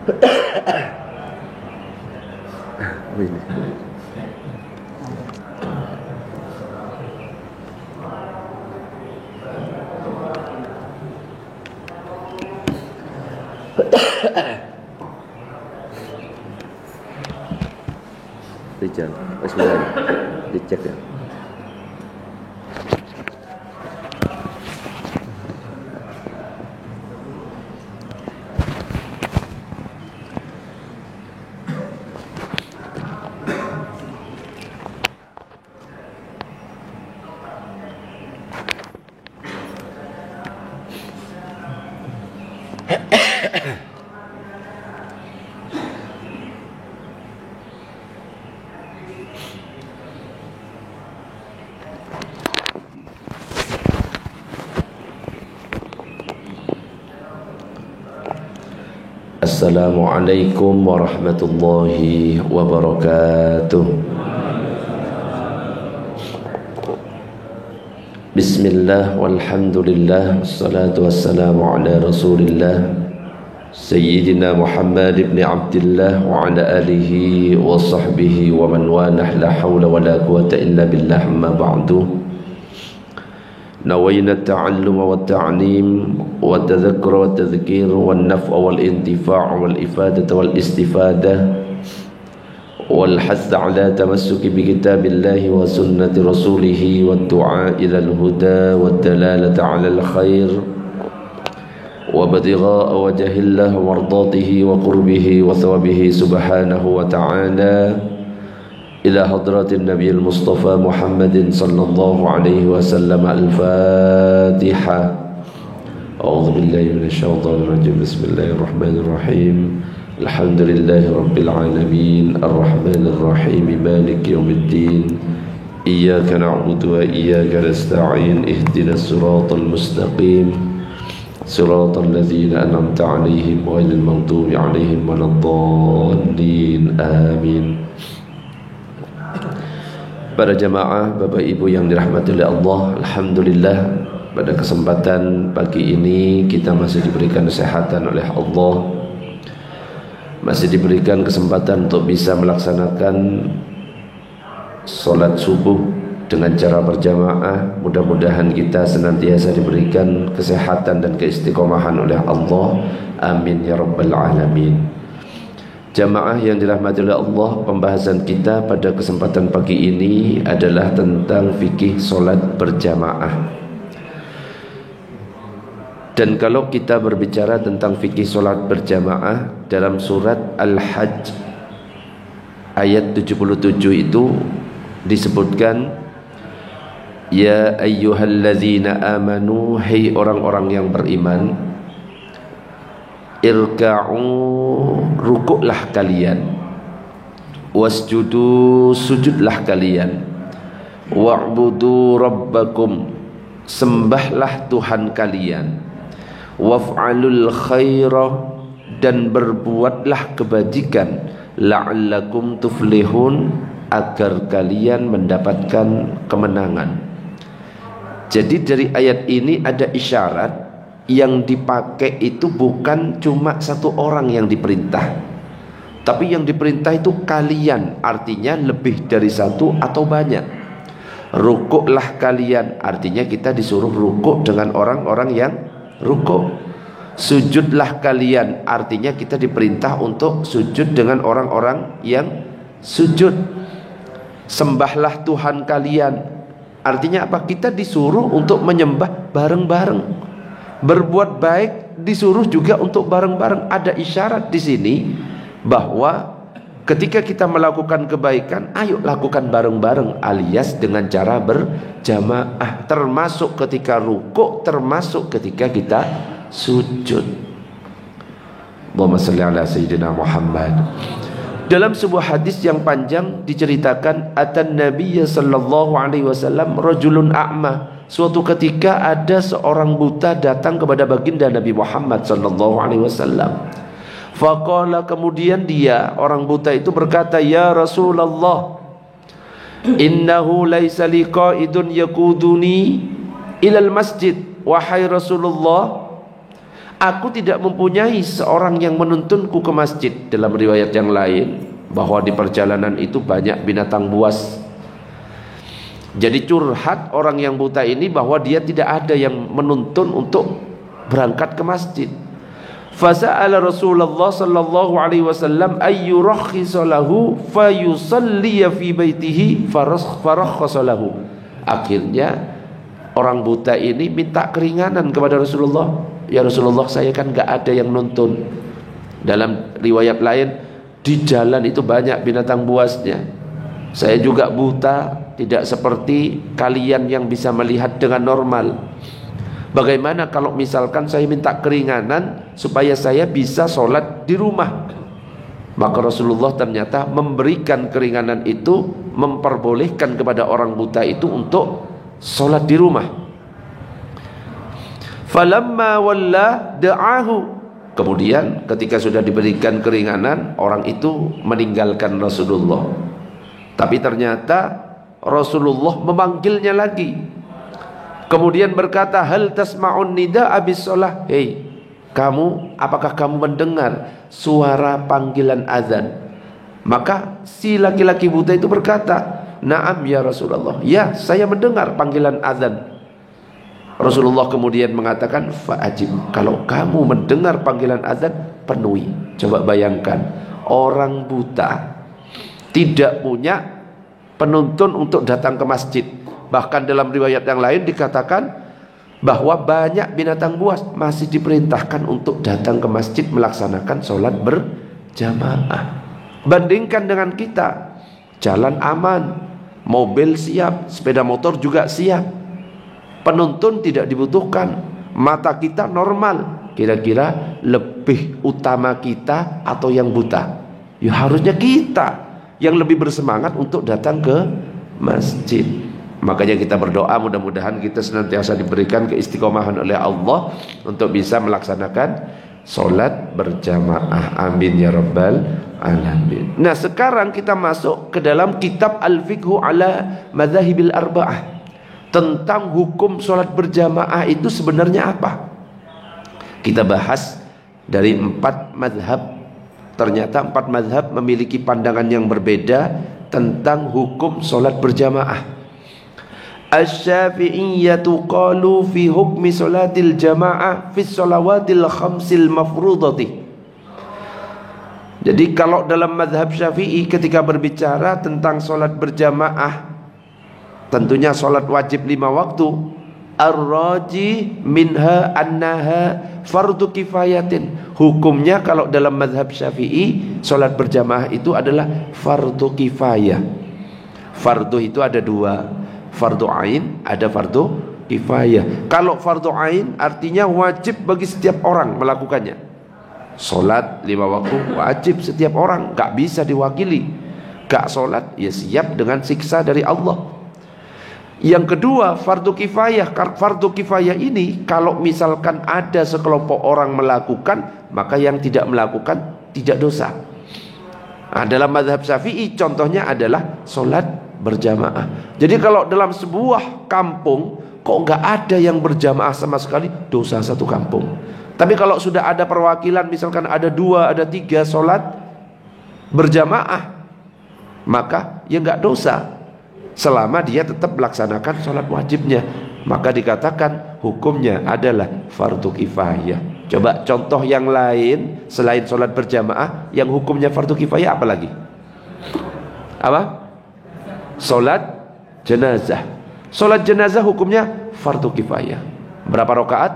Ini. Rijal, bismillah. Dicek ya. Assalamualaikum warahmatullahi wabarakatuh. Bismillah walhamdulillah wassalatu wassalamu ala rasulillah Sayyidina Muhammad ibn Abdillah wa ala alihi wa sahbihi wa man walah, la hawla wa la quwata illa billah, amma ba'du. نوينا التعلم والتعليم والتذكر والتذكير والنفع والانتفاع والإفادة والاستفادة والحث على تمسك بكتاب الله وسنة رسوله والدعاء إلى الهدى والدلالة على الخير وابتغاء وجه الله ومرضاته وقربه وثوابه سبحانه وتعالى إلى حضرة النبي المصطفى محمد صلى الله عليه وسلم. الفاتحة. أعوذ بالله من الشيطان الرجيم. بسم الله الرحمن الرحيم. الحمد لله رب العالمين الرحمن الرحيم مالك يوم الدين إياك نعبد وإياك نستعين اهدنا الصراط المستقيم صراط الذين أنعمت عليهم غير المغضوب عليهم ولا الضالين آمين. Para jamaah, Bapak Ibu yang dirahmati oleh Allah, alhamdulillah pada kesempatan pagi ini kita masih diberikan kesehatan oleh Allah, masih diberikan kesempatan untuk bisa melaksanakan sholat subuh dengan cara berjamaah. Mudah-mudahan kita senantiasa diberikan kesehatan dan keistiqomahan oleh Allah, amin ya rabbal alamin. Jamaah yang dirahmati oleh Allah, pembahasan kita pada kesempatan pagi ini adalah tentang fikih solat berjamaah. Dan kalau kita berbicara tentang fikih solat berjamaah, dalam surat Al-Hajj ayat 77 itu disebutkan, ya ayyuhalladzina amanu, hai orang-orang yang beriman, irka'u, rukuklah kalian, wasjudu, sujudlah kalian, wa'budu rabbakum, sembahlah Tuhan kalian, waf'alul khaira, dan berbuatlah kebajikan, la'allakum tuflihun, agar kalian mendapatkan kemenangan. Jadi dari ayat ini ada isyarat yang dipakai itu bukan cuma satu orang yang diperintah, tapi yang diperintah itu kalian, artinya lebih dari satu atau banyak. Rukuklah kalian, artinya kita disuruh rukuk dengan orang-orang yang rukuk. Sujudlah kalian, artinya kita diperintah untuk sujud dengan orang-orang yang sujud. Sembahlah Tuhan kalian, artinya apa? Kita disuruh untuk menyembah bareng-bareng. Berbuat baik disuruh juga untuk bareng-bareng. Ada isyarat di sini bahwa ketika kita melakukan kebaikan, ayo lakukan bareng-bareng, alias dengan cara berjamaah, termasuk ketika rukuk, termasuk ketika kita sujud. Allahumma shalli ala sayyidina Muhammad. Dalam sebuah hadis yang panjang diceritakan, atan nabiyya sallallahu alaihi wasallam rajulun a'ma. Suatu ketika ada seorang buta datang kepada baginda Nabi Muhammad sallallahu alaihi wasallam. Faqala, kemudian dia, orang buta itu berkata, ya Rasulullah, innahu laisa liqaidun yakuduni ilal masjid. Wahai Rasulullah, Aku tidak mempunyai seorang yang menuntunku ke masjid. Dalam riwayat yang lain bahwa di perjalanan itu banyak binatang buas. Jadi curhat orang yang buta ini bahwa dia tidak ada yang menuntun untuk berangkat ke masjid. Fasa'ala Rasulullah sallallahu alaihi wasallam ayyurakhkhisa lahu fayusalli fi baitihi farakhkhasa lahu. Akhirnya orang buta ini minta keringanan kepada Rasulullah. Ya Rasulullah, saya kan gak ada yang nuntun. Dalam riwayat lain, di jalan itu banyak binatang buasnya. Saya juga buta, tidak seperti kalian yang bisa melihat dengan normal. Bagaimana kalau misalkan saya minta keringanan supaya saya bisa sholat di rumah? Maka Rasulullah ternyata memberikan keringanan itu, memperbolehkan kepada orang buta itu untuk sholat di rumah. Falamma walla da'ahu. Kemudian ketika sudah diberikan keringanan, orang itu meninggalkan Rasulullah. Tapi ternyata Rasulullah memanggilnya lagi. Kemudian berkata, hal tasma'un nida abis sholah. Hei kamu, apakah kamu mendengar suara panggilan azan? Maka si laki-laki buta itu berkata, na'am ya Rasulullah, ya saya mendengar panggilan azan. Rasulullah kemudian mengatakan, fa'ajib, kalau kamu mendengar panggilan azan, penuhi. Coba bayangkan, orang buta tidak punya penuntun untuk datang ke masjid. Bahkan dalam riwayat yang lain dikatakan bahwa banyak binatang buas masih diperintahkan untuk datang ke masjid melaksanakan sholat berjamaah. Bandingkan dengan kita, jalan aman, mobil siap, sepeda motor juga siap, penuntun tidak dibutuhkan, mata kita normal. Kira-kira lebih utama kita atau yang buta? Ya harusnya kita yang lebih bersemangat untuk datang ke masjid. Makanya kita berdoa mudah-mudahan kita senantiasa diberikan keistiqomahan oleh Allah untuk bisa melaksanakan sholat berjamaah. Amin ya rabbal alamin. Nah sekarang kita masuk ke dalam kitab Al-Fiqhu ala Madzahibil Arba'ah. Tentang hukum sholat berjamaah itu sebenarnya apa? Kita bahas dari 4 mazhab. Ternyata 4 mazhab memiliki pandangan yang berbeda tentang hukum sholat berjamaah. Asy-Syafi'iyyatu qalu fi hukmi sholatil jamaah fi sholawatil khamsil mafrudati. Jadi kalau dalam mazhab Syafi'i ketika berbicara tentang sholat berjamaah, tentunya sholat wajib 5 waktu, ar-raji minha annaha fardu kifayatin. Hukumnya kalau dalam mazhab Syafi'i, sholat berjamaah itu adalah fardu kifayah. Fardu itu ada 2, fardu ain, ada fardu kifayah. Kalau fardu ain artinya wajib bagi setiap orang melakukannya. Sholat 5 waktu wajib setiap orang, gak bisa diwakili. Gak sholat ya siap dengan siksa dari Allah. Yang kedua fardu kifayah. Fardu kifayah ini kalau misalkan ada sekelompok orang melakukan, maka yang tidak melakukan tidak dosa. Nah, dalam mazhab Syafi'i contohnya adalah sholat berjamaah. Jadi kalau dalam sebuah kampung kok nggak ada yang berjamaah sama sekali, dosa satu kampung. Tapi kalau sudah ada perwakilan, misalkan ada 2, ada 3 sholat berjamaah, maka ya nggak dosa, selama dia tetap melaksanakan sholat wajibnya. Maka dikatakan hukumnya adalah fardu kifayah. Coba contoh yang lain selain sholat berjamaah yang hukumnya fardu kifayah apa lagi? Apa? Sholat jenazah. Sholat jenazah hukumnya fardu kifayah. Berapa rakaat?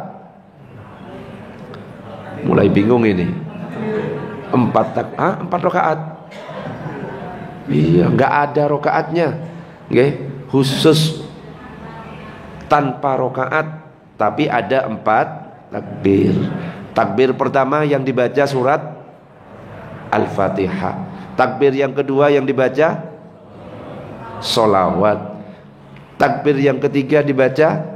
Mulai bingung ini. 4 rakaat. Iya, nggak ada rakaatnya. Okay. Khusus tanpa rokaat, tapi ada 4 takbir. Takbir pertama yang dibaca surat Al-Fatihah. Takbir yang kedua yang dibaca sholawat. Takbir yang ketiga dibaca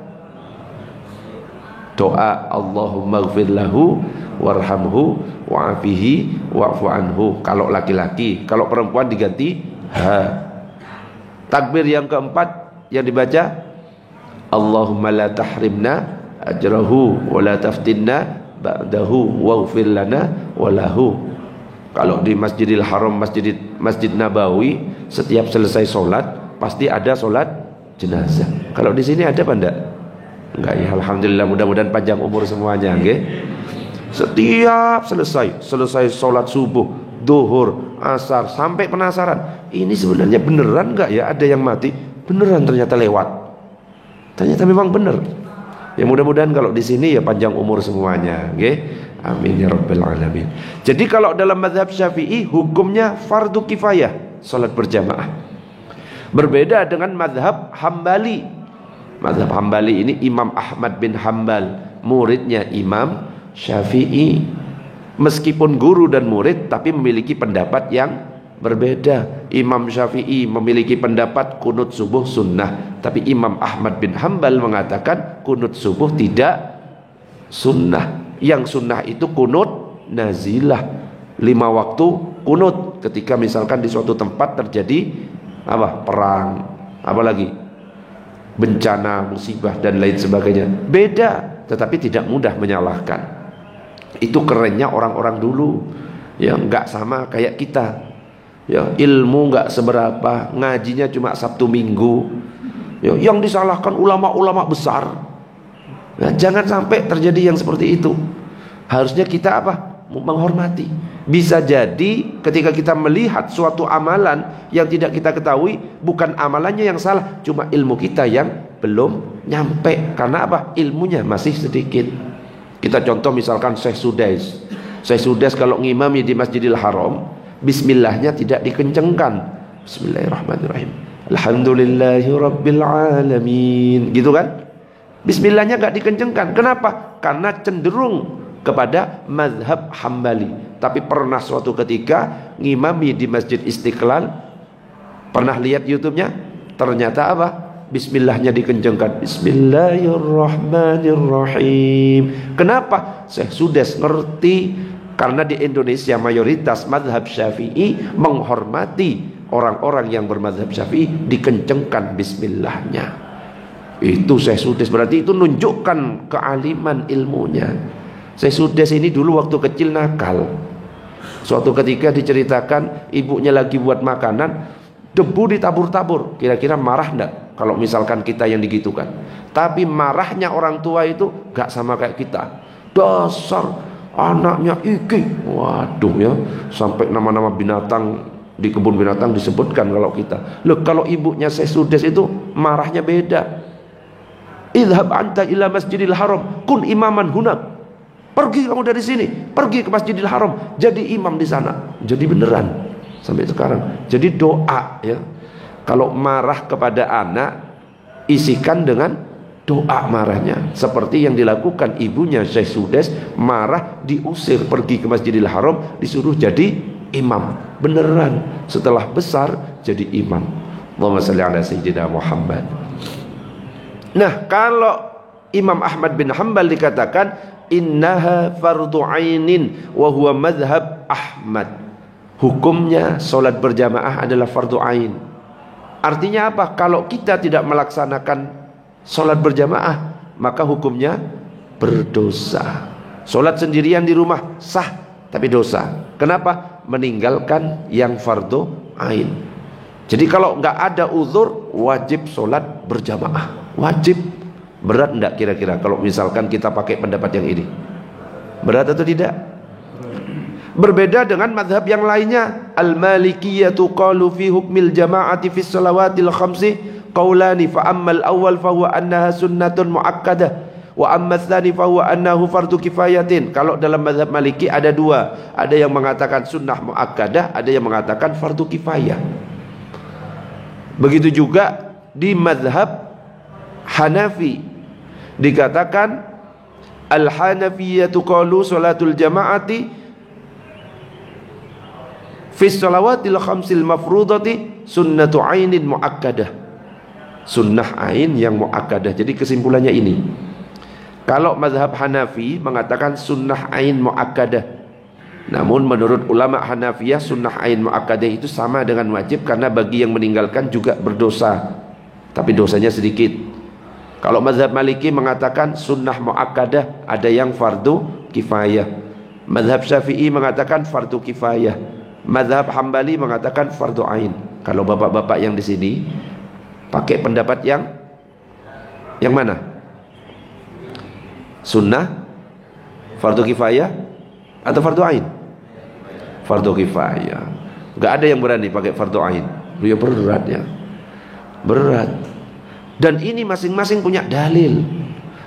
doa Allahumma ighfir lahu warhamhu wa'afihi wa'fu anhu kalau laki-laki. Kalau perempuan diganti ha. Takbir yang keempat yang dibaca Allahumma la tahrimna ajrahu wa la taftinna ba'dahu waghfir lana walahu. Kalau di Masjidil Haram, Masjid Nabawi, setiap selesai sholat pasti ada sholat jenazah. Kalau di sini ada apa enggak? Enggak ya, alhamdulillah, mudah-mudahan panjang umur semuanya, nggih. Setiap selesai sholat subuh, duhur, asar, sampai penasaran, ini sebenarnya beneran enggak ya ada yang mati? Beneran, ternyata lewat. Ternyata memang bener. Ya mudah-mudahan kalau di sini ya panjang umur semuanya, nggih. Amin ya rabbal alamin. Jadi kalau dalam mazhab Syafi'i hukumnya fardu kifayah salat berjamaah. Berbeda dengan mazhab Hambali. Mazhab Hambali ini Imam Ahmad bin Hambal, muridnya Imam Syafi'i. Meskipun guru dan murid tapi memiliki pendapat yang berbeda. Imam Syafi'i memiliki pendapat kunut subuh sunnah, tapi Imam Ahmad bin Hambal mengatakan kunut subuh tidak sunnah. Yang sunnah itu kunut nazilah, 5 waktu kunut ketika misalkan di suatu tempat terjadi perang, apalagi bencana, musibah dan lain sebagainya. Beda, tetapi tidak mudah menyalahkan. Itu kerennya orang-orang dulu, ya nggak sama kayak kita. Ya, ilmu nggak seberapa, ngajinya cuma Sabtu Minggu. Ya, yang disalahkan ulama-ulama besar. Nah, jangan sampai terjadi yang seperti itu. Harusnya kita menghormati. Bisa jadi ketika kita melihat suatu amalan yang tidak kita ketahui, bukan amalannya yang salah, cuma ilmu kita yang belum nyampe. Karena ilmunya masih sedikit. Kita contoh misalkan Syekh Sudais. Syekh Sudais kalau ngimami di Masjidil Haram, bismillahnya tidak dikencengkan. Bismillahirrahmanirrahim. Alhamdulillahi rabbil alamin. Gitu kan? Bismillahnya gak dikencengkan. Kenapa? Karena cenderung kepada mazhab Hambali. Tapi pernah suatu ketika ngimami di Masjid Istiqlal, pernah lihat YouTube-nya? Ternyata Bismillahnya dikencengkan. Bismillahirrahmanirrahim. Kenapa? Syekh Sudais ngerti. Karena di Indonesia mayoritas mazhab Syafi'i menghormati orang-orang yang bermazhab Syafi'i, dikencengkan bismillahnya. Itu Syekh Sudais, berarti itu nunjukkan kealiman ilmunya. Syekh Sudais ini dulu waktu kecil nakal. Suatu ketika diceritakan ibunya lagi buat makanan, debu ditabur-tabur. Kira-kira marah enggak kalau misalkan kita yang digitukan? Tapi marahnya orang tua itu gak sama kayak kita. Dasar anaknya iki. Waduh ya, sampai nama-nama binatang di kebun binatang disebutkan kalau kita. Loh, kalau ibunya Syekh Sudais itu marahnya beda. Idhab anta ila Masjidil Haram kun imaman hunak. Pergi kamu dari sini, pergi ke Masjidil Haram, jadi imam di sana. Jadi beneran sampai sekarang. Jadi doa ya. Kalau marah kepada anak, isikan dengan doa marahnya. Seperti yang dilakukan ibunya Syekh Sudais, marah diusir pergi ke Masjidil Haram, disuruh jadi imam. Beneran setelah besar jadi imam. Allahumma shalli ala sayyidina Muhammad. Nah, kalau Imam Ahmad bin Hambal dikatakan innaha fardu ainin wa huwa madhab Ahmad. Hukumnya solat berjamaah adalah fardu ain. Artinya apa? Kalau kita tidak melaksanakan solat berjamaah, maka hukumnya berdosa. Solat sendirian di rumah sah, tapi dosa. Kenapa? Meninggalkan yang fardu ain. Jadi kalau nggak ada uzur, wajib solat berjamaah. Wajib. Berat enggak kira-kira kalau misalkan kita pakai pendapat yang ini? Berat atau tidak? Berbeda dengan mazhab yang lainnya. Al-Malikiyatu qalu fi hukmil jama'ati fi salawatil khamsi qaulani, fa ammal awal fa huwa annaha sunnatun muakkadah wa amma tsani fa huwa annahu fardu kifayatin. Kalau dalam mazhab Maliki ada dua. Ada yang mengatakan sunnah muakkadah, ada yang mengatakan fardu kifayah. Begitu juga di mazhab Hanafi dikatakan al-Hanafiyatu qalu salatul jama'ati fi shalawatil khamsil mafrudati sunnatu ainin muakkadah. Sunnah ain yang muakkadah. Jadi kesimpulannya ini. Kalau mazhab Hanafi mengatakan sunnah ain muakkadah. Namun menurut ulama Hanafiyah sunnah ain muakkadah itu sama dengan wajib, karena bagi yang meninggalkan juga berdosa, tapi dosanya sedikit. Kalau mazhab Maliki mengatakan sunnah muakkadah, ada yang fardu kifayah. Mazhab Syafi'i mengatakan fardu kifayah. Mazhab Hambali mengatakan fardu ain. Kalau bapak-bapak yang di sini pakai pendapat yang mana? Sunnah, fardu kifayah, atau fardu ain? Fardu kifayah. Enggak ada yang berani pakai fardu ain. Ya berat ya. Berat. Dan ini masing-masing punya dalil.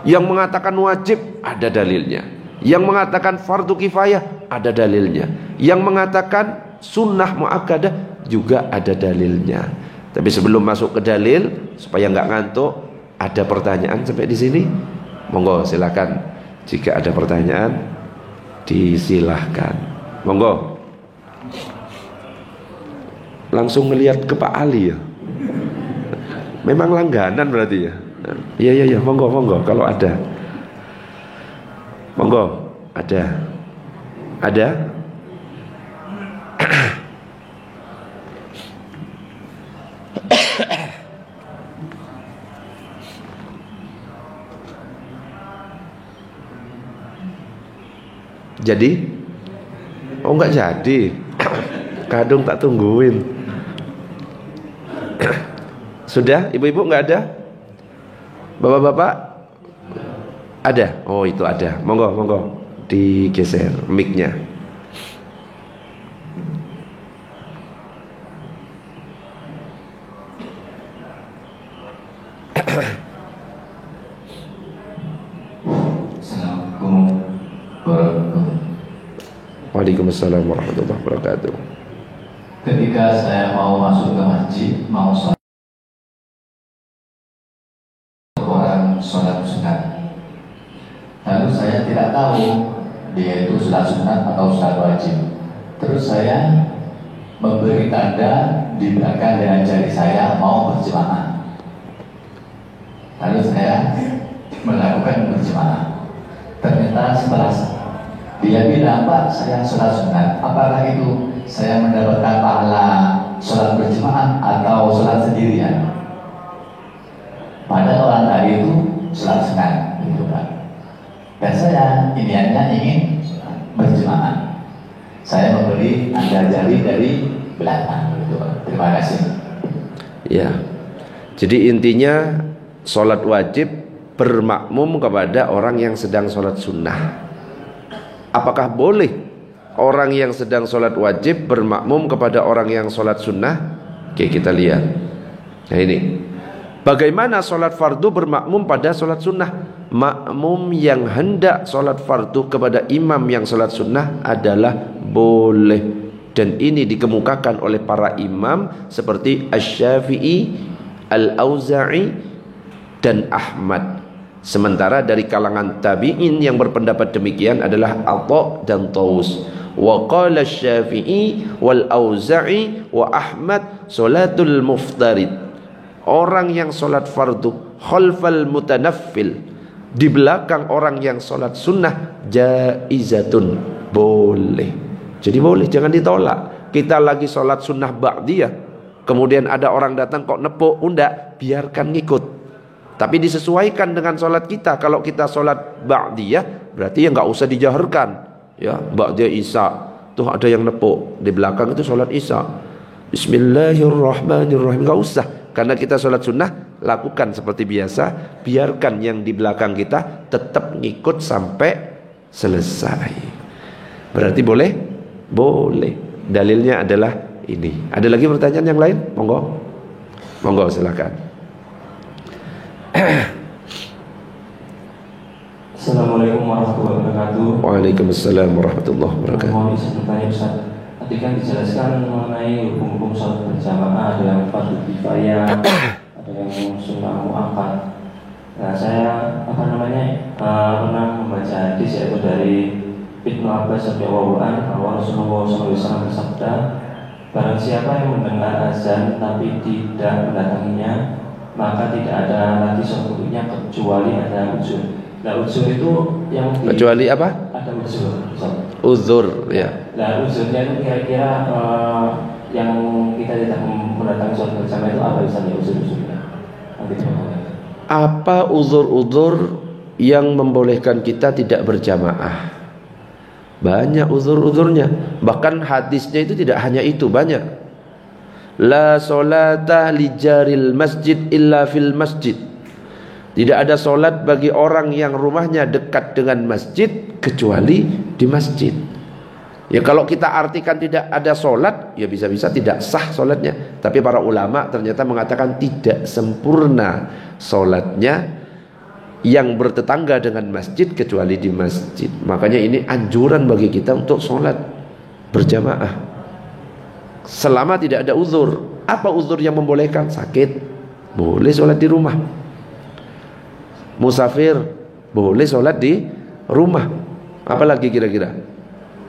Yang mengatakan wajib ada dalilnya. Yang mengatakan fardu kifayah ada dalilnya. Yang mengatakan sunnah muakkadah juga ada dalilnya. Tapi sebelum masuk ke dalil, supaya nggak ngantuk, ada pertanyaan sampai di sini? Monggo silakan. Jika ada pertanyaan, disilahkan. Monggo. Langsung melihat ke Pak Ali ya. Memang langganan berarti ya. Iya, monggo kalau ada. Monggo, ada. Ada? Jadi? Oh enggak jadi. Kadung tak tungguin. Sudah? Ibu-ibu enggak ada? Bapak-bapak? Ada? Oh itu ada. Monggo digeser mic-nya. Waalaikumsalam warahmatullahi wabarakatuh. Ketika saya mau masuk ke masjid, mau sholat, orang sholat sunat, lalu saya tidak tahu dia itu sholat sunat atau sholat wajib. Terus saya memberi tanda di belakang dengan jari saya mau berjamaah. Lalu saya melakukan berjamaah. Ternyata setelah dia bilang, Pak, saya sholat sunat. Apakah itu saya mendapatkan pahala sholat berjamaah atau sholat sendirian? Padahal orang tadi itu sholat sunat, gitu Pak. Dan saya niatnya ingin berjamaah. Saya memberi tanda jari dari belakang, gitu Pak. Terima kasih. Ya, jadi intinya sholat wajib bermakmum kepada orang yang sedang sholat sunnah. Apakah boleh orang yang sedang sholat wajib bermakmum kepada orang yang sholat sunnah? Oke, kita lihat. Nah ini, bagaimana sholat fardu bermakmum pada sholat sunnah? Makmum yang hendak sholat fardu kepada imam yang sholat sunnah adalah boleh. Dan ini dikemukakan oleh para imam seperti Asy-Syafi'i, Al-Auza'i, dan Ahmad. Sementara dari kalangan tabi'in yang berpendapat demikian adalah Atha dan Taus. Wa qala Asy-Syafi'i wal Auza'i wa Ahmad salatul muftarid. Orang yang salat fardu khalfal mutanaffil, di belakang orang yang salat sunnah, jaizatun, boleh. Jadi boleh, jangan ditolak. Kita lagi salat sunnah ba'diyah, kemudian ada orang datang kok nepuk, enggak, biarkan ngikut. Tapi disesuaikan dengan sholat kita. Kalau kita sholat ba'diyah, berarti ya nggak usah dijaharkan. Ya, ba'diyah Isya, tuh ada yang nepuk di belakang itu sholat Isya. Bismillahirrahmanirrahim, nggak usah. Karena kita sholat sunnah, lakukan seperti biasa. Biarkan yang di belakang kita tetap ngikut sampai selesai. Berarti boleh? Boleh. Dalilnya adalah ini. Ada lagi pertanyaan yang lain? Monggo. Monggo silakan. Assalamualaikum warahmatullahi wabarakatuh. Waalaikumsalam warahmatullahi wabarakatuh. Mohon izin bertanya Ustaz. Tadi kan dijelaskan mengenai hukum-hukum sholat berjamaah, ada yang fardu kifayah, ada yang sunnah muakkad. Nah, saya pernah membaca hadis yaitu dari Ibnu Abbas radhiyallahu anhu bahwa Rasulullah SAW bersabda, barang siapa yang mendengar azan tapi tidak mendatanginya, maka tidak ada lagi sekutunya kecuali ada uzur. Nah, uzur itu yang kecuali apa? Ada uzur. Uzur, ya. Nah, uzurnya itu kira-kira yang kita tidak mendatangi sholat bersama itu apa misalnya uzur-uzurnya? Apa uzur-uzur yang membolehkan kita tidak berjamaah? Banyak uzur-uzurnya. Bahkan hadisnya itu tidak hanya itu, banyak. La solata li jaril masjid illa fil masjid. Tidak ada solat bagi orang yang rumahnya dekat dengan masjid kecuali di masjid. Ya kalau kita artikan tidak ada solat, ya bisa-bisa tidak sah solatnya. Tapi para ulama ternyata mengatakan tidak sempurna solatnya yang bertetangga dengan masjid kecuali di masjid. Makanya ini anjuran bagi kita untuk solat berjamaah selama tidak ada uzur. Apa uzur yang membolehkan? Sakit, boleh solat di rumah. Musafir, boleh solat di rumah. Apalagi kira-kira?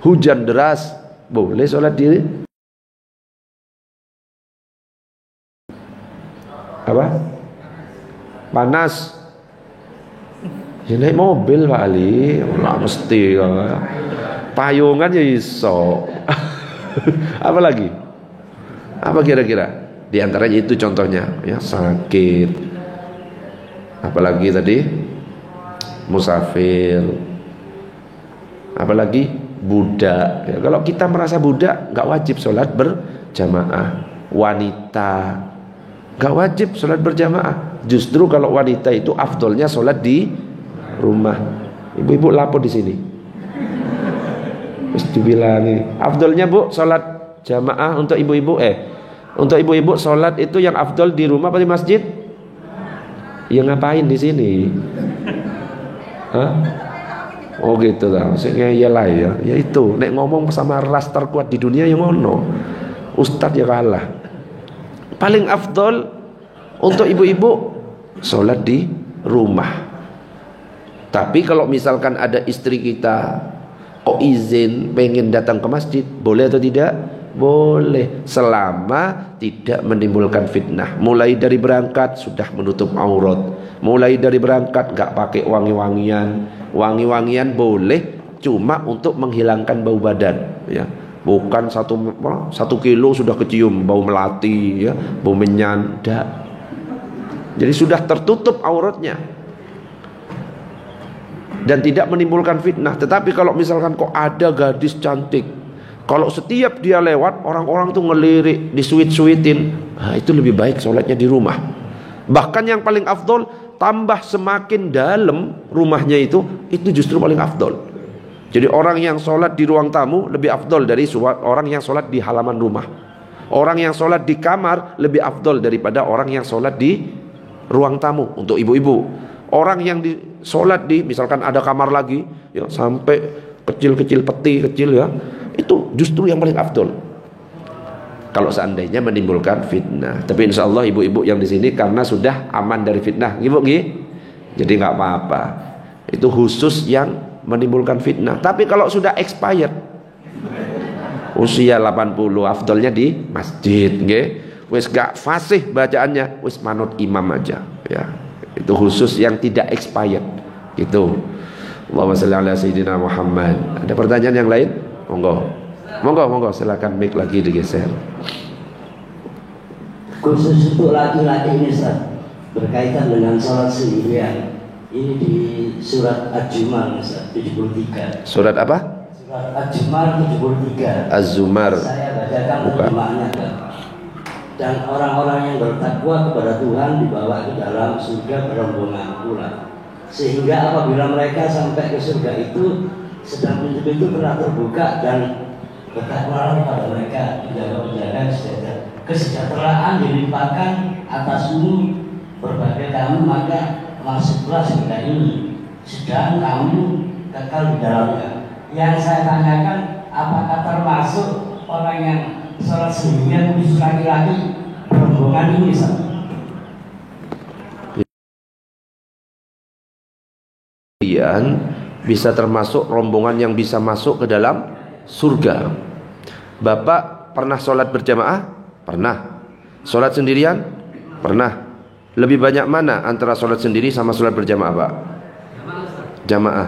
Hujan deras, boleh sholat di apa? Panas, ya naik mobil Pak Ali, lah mesti payungan ya iso. Apa lagi? Apa kira-kira? Di antaranya itu contohnya, ya sakit. Apalagi tadi musafir. Apalagi budak. Ya, kalau kita merasa budak, nggak wajib sholat berjamaah. Wanita nggak wajib sholat berjamaah. Justru kalau wanita itu afdolnya sholat di rumah. Ibu-ibu lapor di sini. Terus dibilangi, afdolnya bu sholat jamaah untuk ibu-ibu. Untuk ibu-ibu sholat itu yang afdol di rumah apa di masjid? Ya ngapain di sini? Hah? Oh gitu lah, maksudnya iyalah ya itu. Nek ngomong sama ras terkuat di dunia yang ngono, ustadz ya kalah. Paling afdol untuk ibu-ibu sholat di rumah. Tapi kalau misalkan ada istri kita kok izin pengen datang ke masjid, boleh atau tidak? Boleh, selama tidak menimbulkan fitnah. Mulai dari berangkat sudah menutup aurat. Mulai dari berangkat gak pakai wangi-wangian. Wangi-wangian boleh cuma untuk menghilangkan bau badan, ya. Bukan 1 kilo sudah kecium bau melati, ya, bau menyan, enggak. Jadi sudah tertutup auratnya dan tidak menimbulkan fitnah. Tetapi kalau misalkan kok ada gadis cantik, kalau setiap dia lewat orang-orang tuh ngelirik, disuit-suitin, nah, itu lebih baik sholatnya di rumah. Bahkan yang paling afdol, tambah semakin dalam rumahnya itu justru paling afdol. Jadi orang yang sholat di ruang tamu lebih afdol dari orang yang sholat di halaman rumah. Orang yang sholat di kamar lebih afdol daripada orang yang sholat di ruang tamu untuk ibu-ibu. Orang yang sholat di misalkan ada kamar lagi, ya, sampai kecil-kecil peti kecil, ya, itu justru yang paling afdol. Kalau seandainya menimbulkan fitnah. Tapi insya Allah ibu-ibu yang di sini karena sudah aman dari fitnah, ibu, jadi nggak apa-apa. Itu khusus yang menimbulkan fitnah. Tapi kalau sudah expired, usia 80, afdolnya di masjid, wis gak fasih bacaannya, wis manut imam aja, ya. Itu khusus yang tidak expired, gitu. Allahumma shalli ala sayyidina Muhammad. Ada pertanyaan yang lain? Monggo, silakan mic lagi digeser. Khusus untuk laki-laki ini, Ustaz, berkaitan dengan sholat sendirian. Ini di surat Az-Zumar, Ustaz, 73. Surat apa? Surat Az-Zumar 73. Az-Zumar. Saya bacakan terjemahannya, Pak. Dan orang-orang yang bertakwa kepada Tuhan dibawa ke dalam surga berombongan pula. Sehingga apabila mereka sampai ke surga itu, sedang pintu telah terbuka dan bertakwalah kepada mereka, menjaga kesejahteraan dilimpahkan atasmu berbagai kamu, maka masuklah surga ini, sedang kamu kekal di dalamnya. Yang saya tanyakan, apakah termasuk orang yang sholat sendirian khusus laki-laki rombongan ini, Ustaz? Bisa termasuk rombongan yang bisa masuk ke dalam surga. Bapak pernah sholat berjamaah? Pernah. Sholat sendirian? Pernah. Lebih banyak mana antara sholat sendiri sama sholat berjamaah, Pak? Jamaah.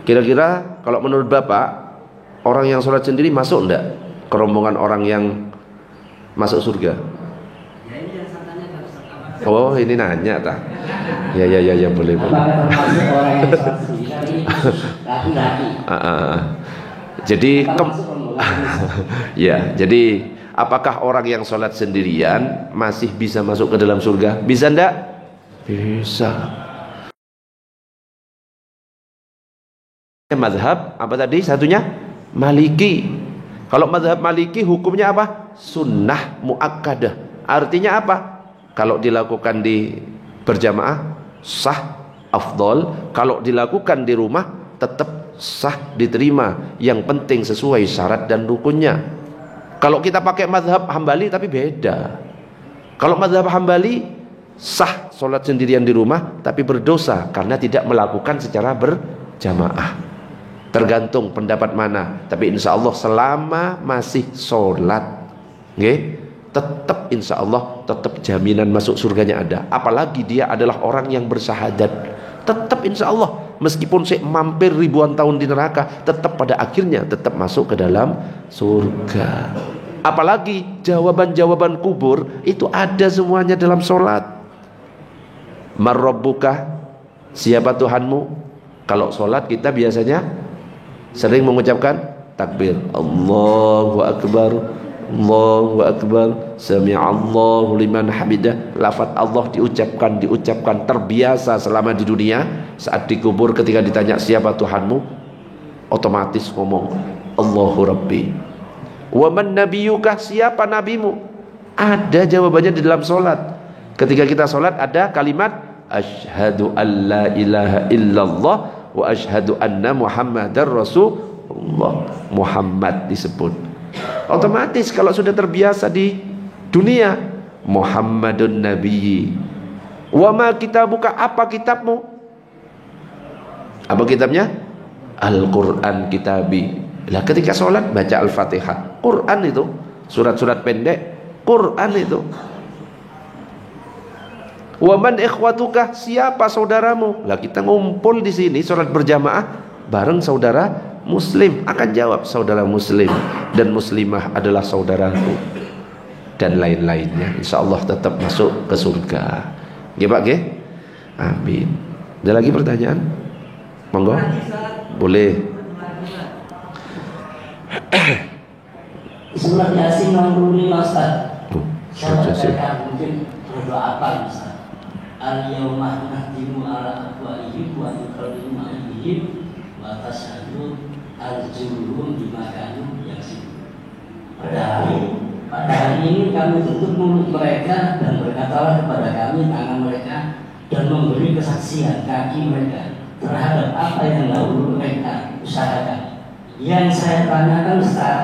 Kira-kira kalau menurut Bapak, orang yang sholat sendiri masuk enggak ke rombongan orang yang masuk surga? Oh, ini nanya tak? Ya boleh. Apakah termasuk orang yang sholat sendiri laki-laki? Jadi Kita masuk rombongan. ya, jadi apakah orang yang sholat sendirian masih bisa masuk ke dalam surga? Bisa enggak? Bisa. Mazhab apa tadi satunya? Maliki. Kalau mazhab Maliki hukumnya apa? Sunnah muakkadah. Artinya apa? Kalau dilakukan di berjamaah sah, afdol. Kalau dilakukan di rumah tetap sah, diterima. Yang penting sesuai syarat dan rukunnya. Kalau kita pakai mazhab Hambali tapi beda. Kalau mazhab Hambali sah sholat sendirian di rumah tapi berdosa karena tidak melakukan secara berjamaah. Tergantung pendapat mana. Tapi insya Allah selama masih sholat, tetap insya Allah tetap jaminan masuk surganya ada. Apalagi dia adalah orang yang bersyahadat, tetap insya Allah meskipun saya mampir ribuan tahun di neraka, tetap pada akhirnya tetap masuk ke dalam surga. Apalagi jawaban-jawaban kubur itu ada semuanya dalam sholat. Marrabbuka, siapa Tuhanmu? Kalau sholat kita biasanya sering mengucapkan takbir, Allahu Akbar, Allahu Akbar, Sami'allahu liman hamidah. Lafaz Allah diucapkan terbiasa selama di dunia. Saat dikubur ketika ditanya siapa Tuhanmu, otomatis ngomong Allahu Rabbi. Wa man nabiyuka, siapa nabimu? Ada jawabannya di dalam sholat. Ketika kita sholat ada kalimat asyhadu an la ilaha illallah wa asyhadu anna Muhammadar Rasulullah. Muhammad disebut. Otomatis kalau sudah terbiasa di dunia, Muhammadun Nabi. Wa ma kitabuka, apa kitabmu? Apa kitabnya? Al-Quran kitabi. Lah ketika sholat baca Al-Fatihah, Quran itu, surat-surat pendek, Quran itu. Wa man ikhwatuka, siapa saudaramu? Lah kita ngumpul di sini sholat berjamaah bareng saudara muslim, akan jawab saudara muslim dan muslimah adalah saudaraku dan lain-lainnya. Insyaallah tetap masuk ke surga. Nggih Pak nggih? Amin. Ada lagi pertanyaan? Monggo. Boleh. Surat Yasin 65 Ustaz. Surat Yasin. Mungkin berdoa apa Ustaz? Al-yawma nahdimu ala afwahihim wa nukallimu aydihim wa tashhadu arjuluhum bima kanu yaksibun. Pada hari ini kami tutup mulut mereka dan berkatalah kepada kami tangan mereka dan memberi kesaksian kaki mereka terhadap apa yang dahulu mereka usahakan. Yang saya tanyakan Ustaz,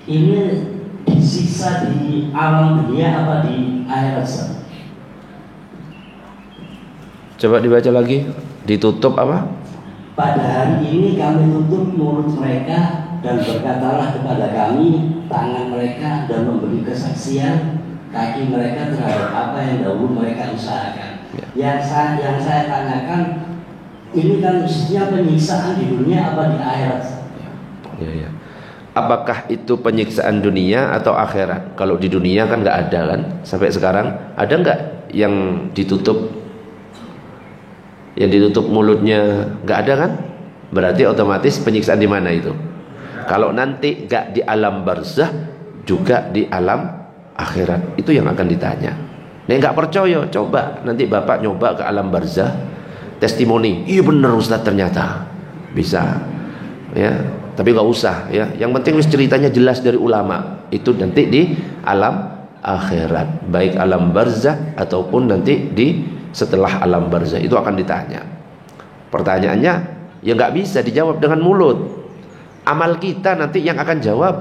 ini disiksa di alam dunia apa di akhirat Ustaz? Coba dibaca lagi. Ditutup apa? Pada hari ini kami tutup mulut mereka dan berkatalah kepada kami tangan mereka dan memberi kesaksian kaki mereka terhadap apa yang dahulu mereka usahakan. Yang saya tanyakan, ini kan mestinya penyiksaan di dunia apa di akhirat? Ya. Apakah itu penyiksaan dunia atau akhirat? Kalau di dunia kan nggak ada kan? Sampai sekarang ada nggak yang ditutup? Yang ditutup mulutnya nggak ada kan? Berarti otomatis penyiksaan di mana itu? Kalau nanti nggak di alam barzah, juga di alam akhirat, itu yang akan ditanya. Nek nggak percaya, coba nanti bapak nyoba ke alam barzah, testimoni. Iya bener Ustaz ternyata bisa. Ya, tapi nggak usah. Ya, yang penting ceritanya jelas dari ulama. Itu nanti di alam akhirat, baik alam barzah ataupun nanti di setelah alam barzah itu akan ditanya. Pertanyaannya ya nggak bisa dijawab dengan mulut. Amal kita nanti yang akan jawab.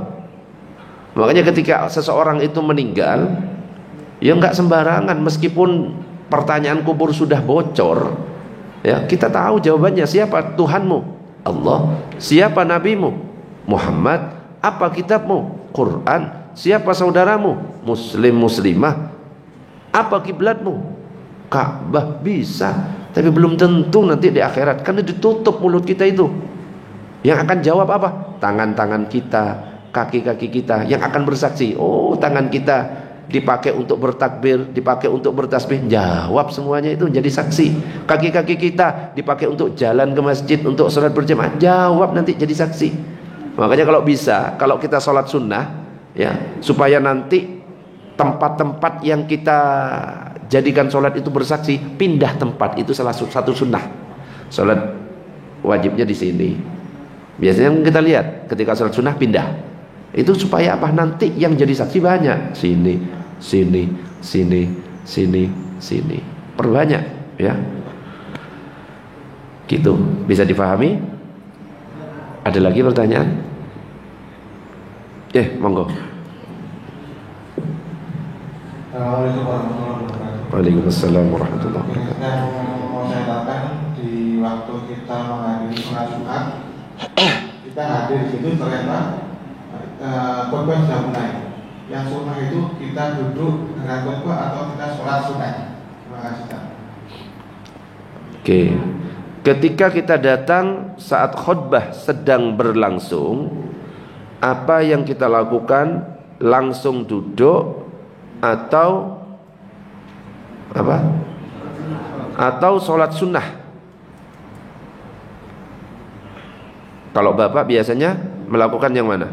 Makanya ketika seseorang itu meninggal, ya nggak sembarangan. Meskipun pertanyaan kubur sudah bocor, ya kita tahu jawabannya. Siapa Tuhanmu? Allah. Siapa nabimu? Muhammad. Apa kitabmu? Quran. Siapa saudaramu? Muslim muslimah. Apa kiblatmu? Ka'bah. Bisa, tapi belum tentu nanti di akhirat, karena ditutup mulut kita itu. Yang akan jawab apa? Tangan-tangan kita, kaki-kaki kita yang akan bersaksi. Oh, tangan kita dipakai untuk bertakbir, dipakai untuk bertasbih, jawab semuanya itu jadi saksi. Kaki-kaki kita dipakai untuk jalan ke masjid, untuk sholat berjamaah, jawab nanti jadi saksi. Makanya kalau bisa, kalau kita sholat sunnah, ya, supaya nanti tempat-tempat yang kita jadikan sholat itu bersaksi, pindah tempat, itu salah satu sunnah. Sholat wajibnya di sini. Biasanya kita lihat ketika sholat sunnah pindah. Itu supaya apa? Nanti yang jadi saksi banyak. Sini, sini, sini, sini, sini. Perbanyak, ya. Gitu. Bisa dipahami? Ada lagi pertanyaan? Monggo. Assalamualaikum warahmatullahi wabarakatuh. Waalaikumsalam warahmatullahi wabarakatuh. Yang mau saya katakan, di waktu kita menghadiri sholat Jumat, kita hadir di situ ternyata khotbah sudah mulai. Yang sunnah itu kita duduk dengan khotbah atau kita sholat sunnah. Terima kasih. Oke. Ketika kita datang saat khutbah sedang berlangsung, apa yang kita lakukan? Langsung duduk atau apa? Atau sholat sunnah? Kalau Bapak biasanya melakukan yang mana?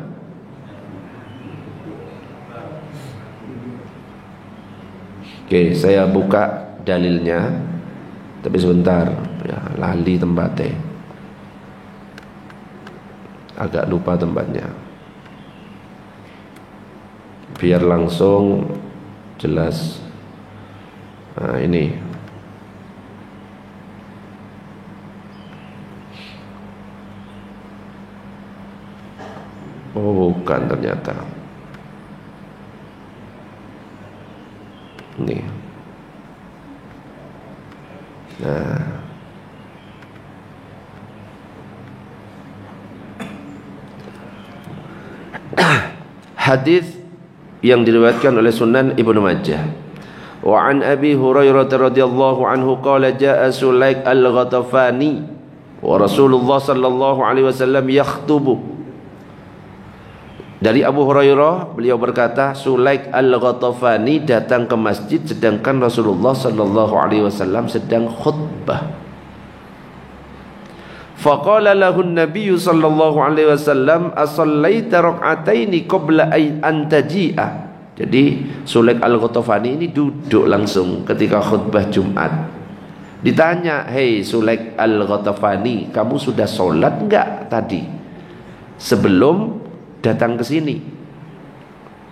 Oke, saya buka dalilnya. Tapi sebentar, ya, lali tempatnya. Agak lupa tempatnya. Biar langsung jelas. Nah, ini. Oh, bukan ternyata. Ini. Nah. Hadis yang diriwayatkan oleh Sunan Ibnu Majah. Wa an Abi Hurairah radhiyallahu anhu qala jaa Sulaik al-Ghatafani wa Rasulullah sallallahu alaihi wasallam yakhutubu. Dari Abu Hurairah, beliau berkata, Sulaik al-Ghatafani datang ke masjid sedangkan Rasulullah sallallahu alaihi wasallam sedang khutbah. Faqala lahu an-nabiy sallallahu alaihi wasallam asallaita rak'ataini qabla an taji'a. Jadi Sulaik al-Ghatafani ini duduk langsung ketika khutbah Jumat. Ditanya, "Hei Sulaik al-Ghatafani, kamu sudah sholat enggak tadi sebelum datang ke sini?"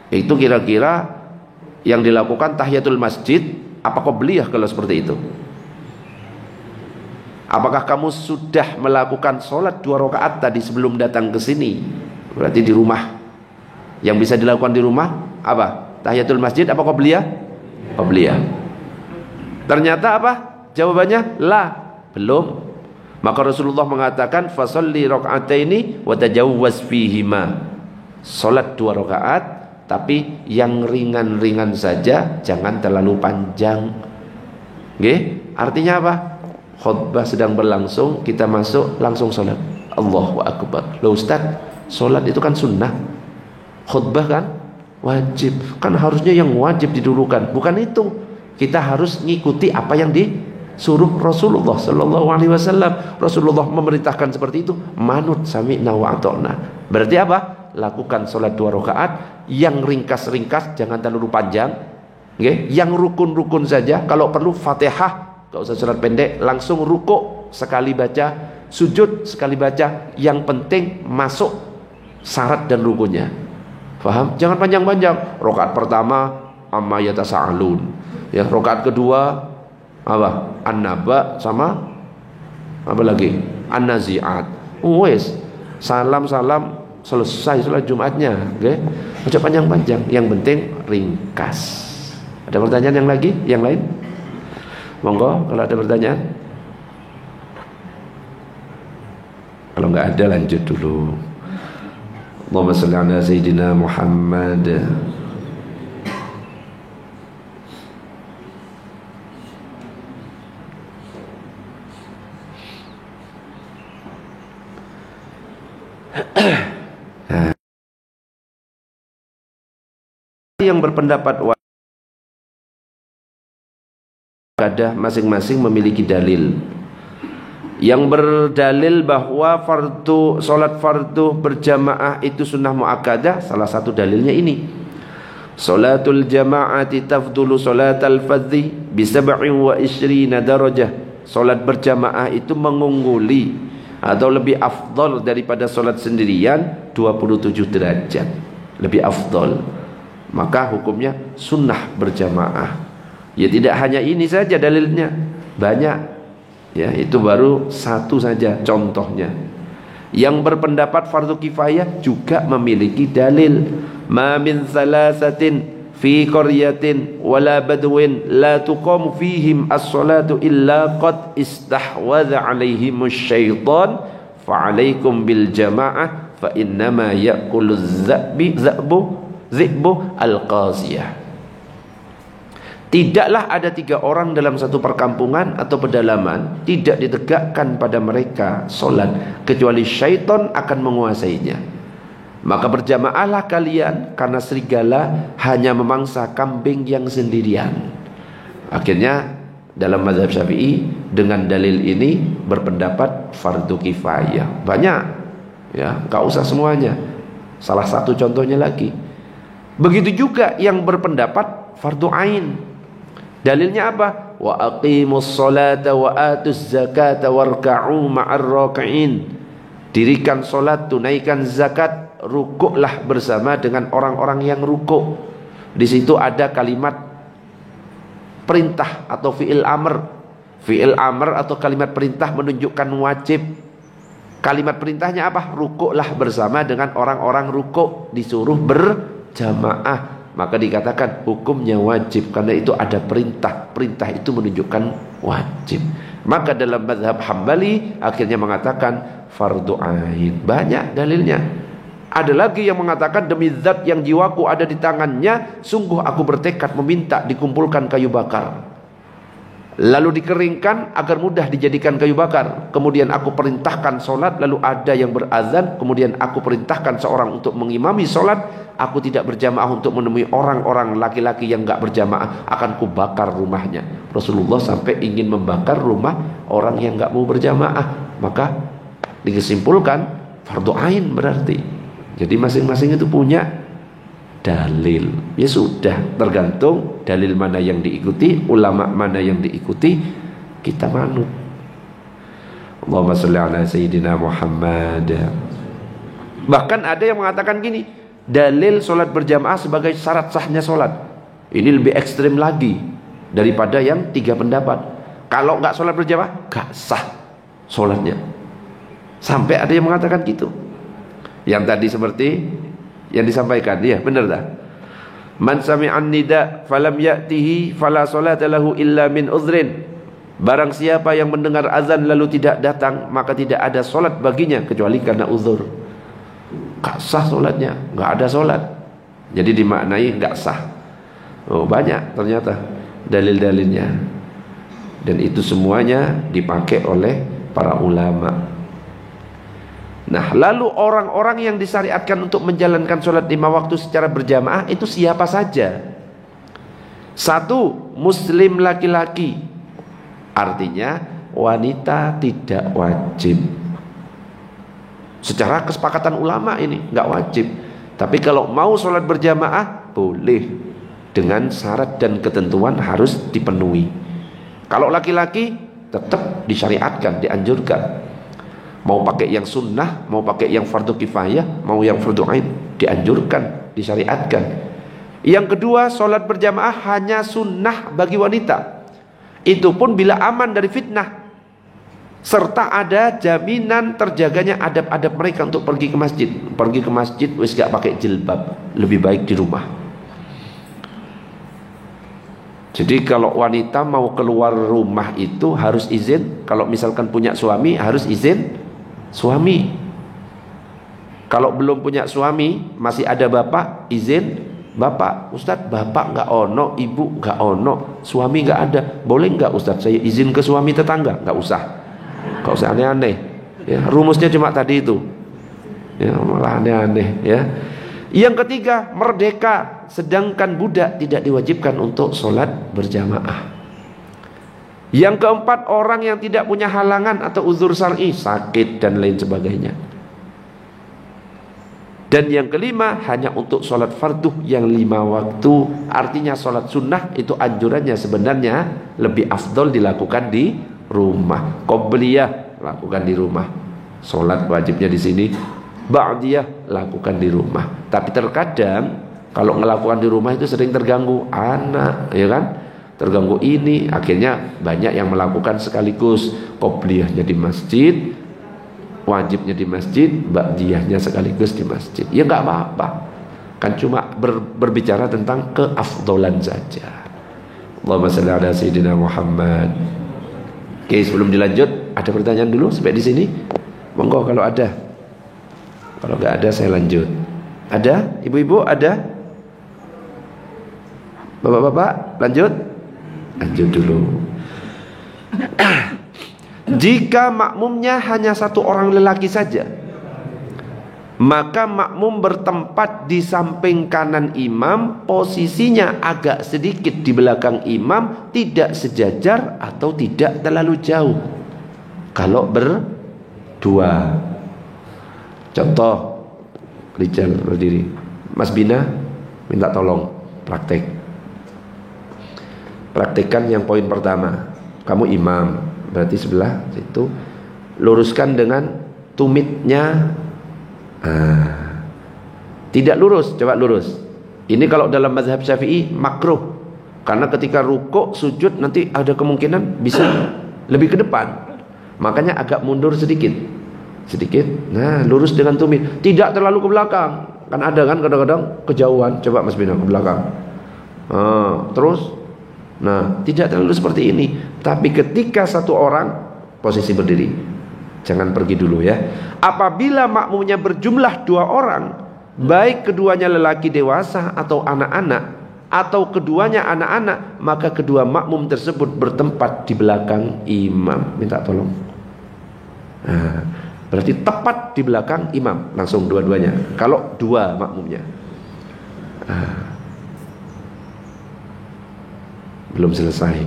Itu kira-kira yang dilakukan tahiyatul masjid apa qobliyah kalau seperti itu? Apakah kamu sudah melakukan sholat 2 rakaat tadi sebelum datang ke sini? Berarti di rumah. Yang bisa dilakukan di rumah apa? Tahiyatul masjid apa qobliyah? Qobliyah. Ternyata apa? Jawabannya la, belum. Maka Rasulullah mengatakan fasalli raka'ataini wa tajawwaz fihima. Salat 2 rakaat tapi yang ringan-ringan saja, jangan terlalu panjang. Nggih? Artinya apa? Khutbah sedang berlangsung, kita masuk langsung salat. Allahu akbar. Loh Ustaz, salat itu kan sunnah. Khutbah kan wajib. Kan harusnya yang wajib didulukan. Bukan itu. Kita harus ngikuti apa yang disuruh Rasulullah sallallahu alaihi wasallam. Rasulullah memerintahkan seperti itu, manut sami'na wa ata'na. Berarti apa? Lakukan salat 2 rakaat yang ringkas-ringkas, jangan terlalu panjang. Okay? Yang rukun-rukun saja. Kalau perlu Fatihah, gak usah surat pendek, langsung rukuk sekali baca, sujud sekali baca. Yang penting masuk syarat dan rukunnya. Faham? Jangan panjang-panjang. Rakaat pertama amma yatasaalun. Ya, rakaat kedua apa? An-Naba sama apa lagi? An-Nazi'at. Wes, salam-salam selesai salat Jumatnya, oke? Macam panjang-panjang. Yang penting ringkas. Ada pertanyaan yang lagi? Yang lain? Monggo kalau ada pertanyaan. Kalau enggak ada lanjut dulu. Allahumma shalli ala sayyidina Muhammad. Yang berpendapat ibadah masing-masing memiliki dalil. yang berdalil bahwa solat fardu berjamaah itu sunnah muakkadah, salah satu dalilnya ini. Salatul jama'ati tafdulu salatal fardhi bi 27 darajah. Salat berjamaah itu mengungguli atau lebih afdal daripada salat sendirian 27 derajat. Lebih afdal. Maka hukumnya sunnah berjamaah. Ya tidak hanya ini saja dalilnya, banyak. Ya, itu baru satu saja contohnya. Yang berpendapat fardu kifayah juga memiliki dalil. Ma min thalathatin fi qaryatin wala badwin la tuqamu fihim as-salatu illa qad istahwadha alaihimus syaitan fa alaikum bil jamaah fa innama ya'kulu dhi'bu al-qasiyah. Tidaklah ada 3 orang dalam satu perkampungan atau pedalaman tidak ditegakkan pada mereka solat kecuali syaitan akan menguasainya. Maka berjamaahlah kalian karena serigala hanya memangsa kambing yang sendirian. Akhirnya dalam mazhab Syafi'i dengan dalil ini berpendapat fardu kifayah. Banyak, ya, enggak usah semuanya. Salah satu contohnya lagi. Begitu juga yang berpendapat fardu ain. Dalilnya apa? Wa aqimus salata wa atuz zakata warka'u ma'ar raki'in. Dirikan salat, tunaikan zakat, rukuklah bersama dengan orang-orang yang rukuk. Di situ ada kalimat perintah atau fi'il amr. Fi'il amr atau kalimat perintah menunjukkan wajib. Kalimat perintahnya apa? Rukuklah bersama dengan orang-orang rukuk, disuruh berjamaah. Maka dikatakan hukumnya wajib karena itu ada perintah. Perintah itu menunjukkan wajib. Maka dalam mazhab Hambali akhirnya mengatakan fardu ain. Banyak dalilnya. Ada lagi yang mengatakan demi zat yang jiwaku ada di tangannya, sungguh aku bertekad meminta dikumpulkan kayu bakar, lalu dikeringkan agar mudah dijadikan kayu bakar. Kemudian aku perintahkan solat, lalu ada yang berazan. Kemudian aku perintahkan seorang untuk mengimami solat. Aku tidak berjamaah untuk menemui orang-orang laki-laki yang enggak berjamaah, akan kubakar rumahnya. Rasulullah sampai ingin membakar rumah orang yang enggak mau berjamaah. Maka disimpulkan fardu ain berarti. Jadi masing-masing itu punya dalil. Ya sudah, tergantung dalil mana yang diikuti, ulama mana yang diikuti, kita manut. Allahumma shalli ala sayyidina Muhammad. Bahkan ada yang mengatakan gini, dalil solat berjamaah sebagai syarat sahnya solat. Ini lebih ekstrim lagi daripada yang 3 pendapat. Kalau nggak solat berjamaah, nggak sah solatnya. Sampai ada yang mengatakan gitu. Yang tadi seperti yang disampaikan, ya benar dah. Man sami'an nida falam ya'tihi fala salata lahu illa min uzrin. Barang siapa yang mendengar azan lalu tidak datang, maka tidak ada solat baginya kecuali karena uzur. Gak sah solatnya, gak ada solat. Jadi dimaknai gak sah. Oh, banyak ternyata dalil-dalilnya. Dan itu semuanya dipakai oleh para ulama. Nah, lalu orang-orang yang disyariatkan untuk menjalankan sholat 5 waktu secara berjamaah itu siapa saja? 1, muslim laki-laki. Artinya wanita tidak wajib. Secara kesepakatan ulama ini nggak wajib. Tapi kalau mau sholat berjamaah boleh, dengan syarat dan ketentuan harus dipenuhi. Kalau laki-laki tetap disyariatkan, dianjurkan. Mau pakai yang sunnah, mau pakai yang fardu kifayah, mau yang fardu ain, dianjurkan, disyariatkan. Yang kedua, sholat berjamaah hanya sunnah bagi wanita. Itu pun bila aman dari fitnah, serta ada jaminan terjaganya adab-adab mereka untuk pergi ke masjid. Pergi ke masjid wis gak pakai jilbab, lebih baik di rumah. Jadi kalau wanita mau keluar rumah itu harus izin. Kalau misalkan punya suami harus izin suami. Kalau belum punya suami, masih ada bapak, izin bapak. Ustadz, bapak nggak ono, ibu nggak ono, suami nggak ada, boleh nggak Ustadz saya izin ke suami tetangga? Nggak usah aneh-aneh. Ya, rumusnya cuma tadi itu. Ya, malah aneh-aneh. Ya. Yang ketiga, merdeka, sedangkan budak tidak diwajibkan untuk sholat berjamaah. Yang keempat, orang yang tidak punya halangan atau uzur syar'i, sakit dan lain sebagainya. Dan yang kelima, hanya untuk sholat fardu yang 5 waktu. Artinya sholat sunnah itu anjurannya sebenarnya lebih afdol dilakukan di rumah. Qobliyah lakukan di rumah. Sholat wajibnya di sini. Ba'diyah lakukan di rumah. Tapi terkadang kalau melakukan di rumah itu sering terganggu anak, ya kan? Terganggu ini, akhirnya banyak yang melakukan sekaligus. Qobliyahnya di masjid, wajibnya di masjid, ba'diyahnya sekaligus di masjid. Ya nggak apa-apa, kan cuma berbicara tentang keafdolan saja. Allahumma shalli ala sayyidina Muhammad. Oke, sebelum dilanjut, ada pertanyaan dulu sampai di sini. Monggo kalau ada. Kalau nggak ada saya lanjut. Ada? Ibu-ibu ada? Bapak-bapak lanjut? Lanjut dulu. Jika makmumnya hanya satu orang lelaki saja, maka makmum bertempat di samping kanan imam, posisinya agak sedikit di belakang imam, tidak sejajar atau tidak terlalu jauh. Kalau berdua, contoh, Rijal berdiri, Mas Bina minta tolong praktekkan yang poin pertama. Kamu imam, berarti sebelah situ, luruskan dengan tumitnya. Tidak lurus, coba lurus. Ini kalau dalam mazhab Syafi'i makruh, karena ketika rukuk sujud nanti ada kemungkinan bisa lebih ke depan. Makanya agak mundur sedikit. Nah, lurus dengan tumit, tidak terlalu ke belakang. Kan ada kan kadang-kadang kejauhan. Coba Mas Bina ke belakang. Terus, nah, tidak terlalu seperti ini. Tapi ketika satu orang posisi berdiri, jangan pergi dulu ya. Apabila makmumnya berjumlah 2 orang, baik keduanya lelaki dewasa atau anak-anak, atau keduanya anak-anak, maka kedua makmum tersebut bertempat di belakang imam. Minta tolong. Berarti tepat di belakang imam, langsung dua-duanya. Kalau 2 makmumnya. Belum selesai.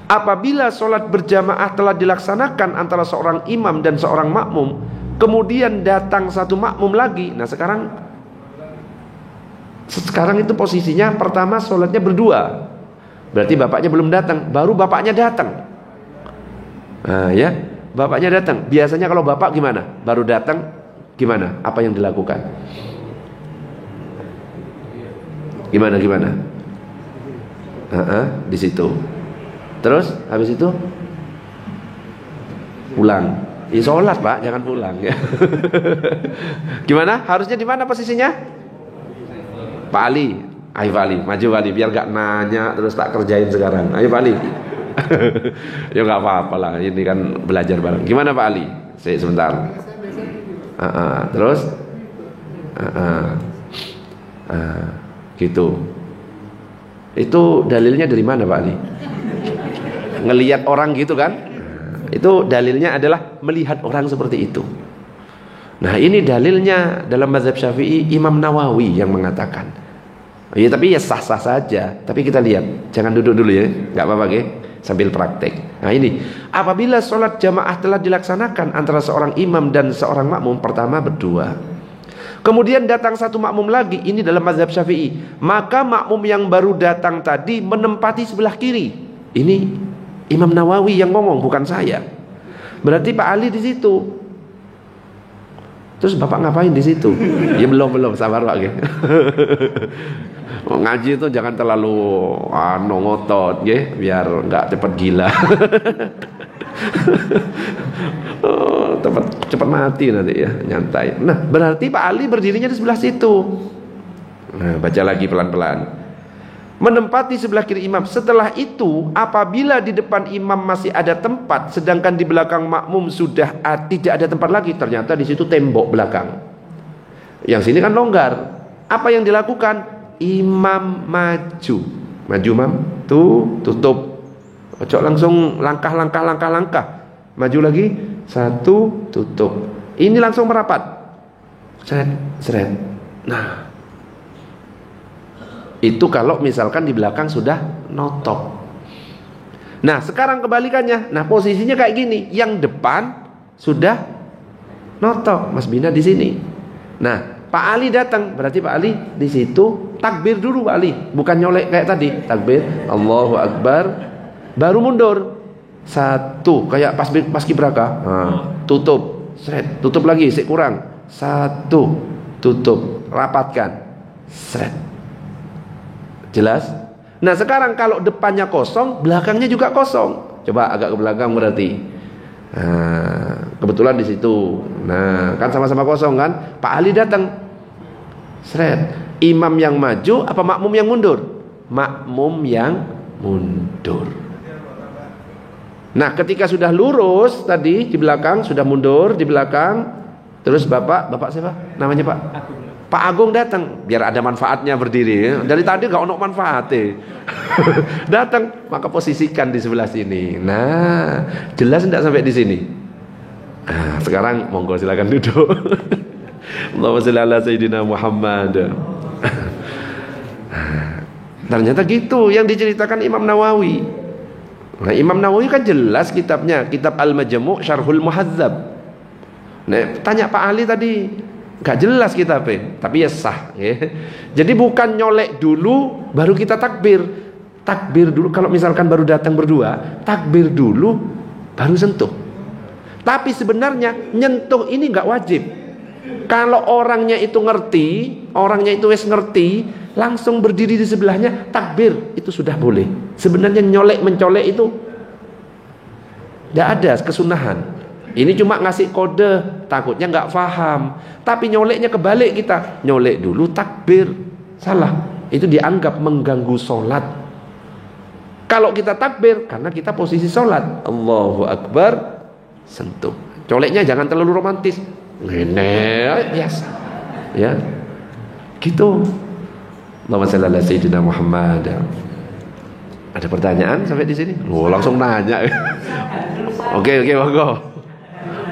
Apabila sholat berjamaah telah dilaksanakan antara seorang imam dan seorang makmum, kemudian datang satu makmum lagi. Nah sekarang itu posisinya pertama sholatnya berdua, berarti bapaknya belum datang, baru bapaknya datang. Ya, bapaknya datang. Biasanya kalau bapak gimana? Baru datang gimana? Apa yang dilakukan? Gimana? Di situ. Terus habis itu pulang. Ya sholat Pak, jangan pulang ya. Gimana? Harusnya di mana posisinya? Pak Ali, ayo Pak Ali, maju Pak Ali, biar gak nanya terus tak kerjain sekarang. Ayo Pak Ali. Ya gak apa-apa lah, ini kan belajar bareng. Gimana Pak Ali? Sebentar. Terus gitu. Itu dalilnya dari mana Pak Ali? Ngelihat orang gitu kan? Itu dalilnya adalah melihat orang seperti itu. Nah ini dalilnya dalam mazhab Syafi'i, Imam Nawawi yang mengatakan. Ya tapi ya sah-sah saja. Tapi kita lihat, jangan duduk dulu ya, nggak apa-apa ya, sambil praktek. Nah ini, apabila sholat jamaah telah dilaksanakan antara seorang imam dan seorang makmum, pertama berdua. Kemudian datang satu makmum lagi, ini dalam mazhab Syafi'i, maka makmum yang baru datang tadi menempati sebelah kiri. Ini Imam Nawawi yang ngomong, bukan saya. Berarti Pak Ali di situ. Terus Bapak ngapain di situ? Ya belum, sabar Pak. Ngaji itu jangan terlalu ngotot, ya, biar nggak cepat gila. Cepat mati nanti ya, nyantai. Nah, berarti Pak Ali berdirinya di sebelah situ. Nah, baca lagi pelan-pelan. Menempati sebelah kiri imam. Setelah itu, apabila di depan imam masih ada tempat, sedangkan di belakang makmum sudah tidak ada tempat lagi, ternyata di situ tembok belakang. Yang sini kan longgar. Apa yang dilakukan? Imam maju, mam, tutup. Ojo langsung langkah. Maju lagi, 1, tutup. Ini langsung merapat. Seret. Nah, itu kalau misalkan di belakang sudah notop. Nah sekarang kebalikannya. Nah posisinya kayak gini, yang depan sudah notok, Mas Bina di sini. Nah Pak Ali datang, berarti Pak Ali di situ takbir dulu Pak Ali, bukan nyolek kayak tadi. Takbir, Allahu Akbar, baru mundur. Satu, kayak pas kibraka. Nah, tutup, seret, tutup lagi, sik kurang. Satu, tutup, rapatkan, seret. Jelas? Nah sekarang kalau depannya kosong, belakangnya juga kosong. Coba agak ke belakang berarti. Nah, kebetulan di situ. Nah, kan sama-sama kosong kan? Pak Ali datang. Seret. Imam yang maju apa makmum yang mundur? Makmum yang mundur. Nah, ketika sudah lurus tadi di belakang, sudah mundur di belakang, terus Bapak siapa? Namanya Pak? Pak Agung datang, biar ada manfaatnya berdiri. Ya. Dari tadi gak ono manfaatnya. Datang, maka posisikan di sebelah sini. Nah, jelas tidak sampai di sini. Nah, sekarang monggo silakan duduk. Allahumma shalli ala sayyidina Muhammad. Ternyata gitu yang diceritakan Imam Nawawi. Nah, Imam Nawawi kan jelas kitabnya, kitab Al-Majmu' Syarhul Muhadzab. Nah, tanya Pak Ali tadi, gak jelas kitabnya, tapi ya sah ya. Jadi bukan nyolek dulu baru kita takbir. Takbir dulu, kalau misalkan baru datang berdua, takbir dulu baru sentuh. Tapi sebenarnya nyentuh ini gak wajib. Kalau orangnya itu ngerti, orangnya itu wes ngerti, langsung berdiri di sebelahnya takbir, itu sudah boleh. Sebenarnya nyolek mencolek itu tidak ada kesunahan. Ini cuma ngasih kode, takutnya nggak paham. Tapi nyoleknya kebalik kita, nyolek dulu takbir, salah. Itu dianggap mengganggu sholat. Kalau kita takbir, karena kita posisi sholat, Allahu Akbar, sentuh. Coleknya jangan terlalu romantis. Ngene biasa. Ya. Gitu. Allahumma shalli ala sayyidina Muhammad. Ada pertanyaan sampai di sini? Oh, langsung nanya. Oke, monggo.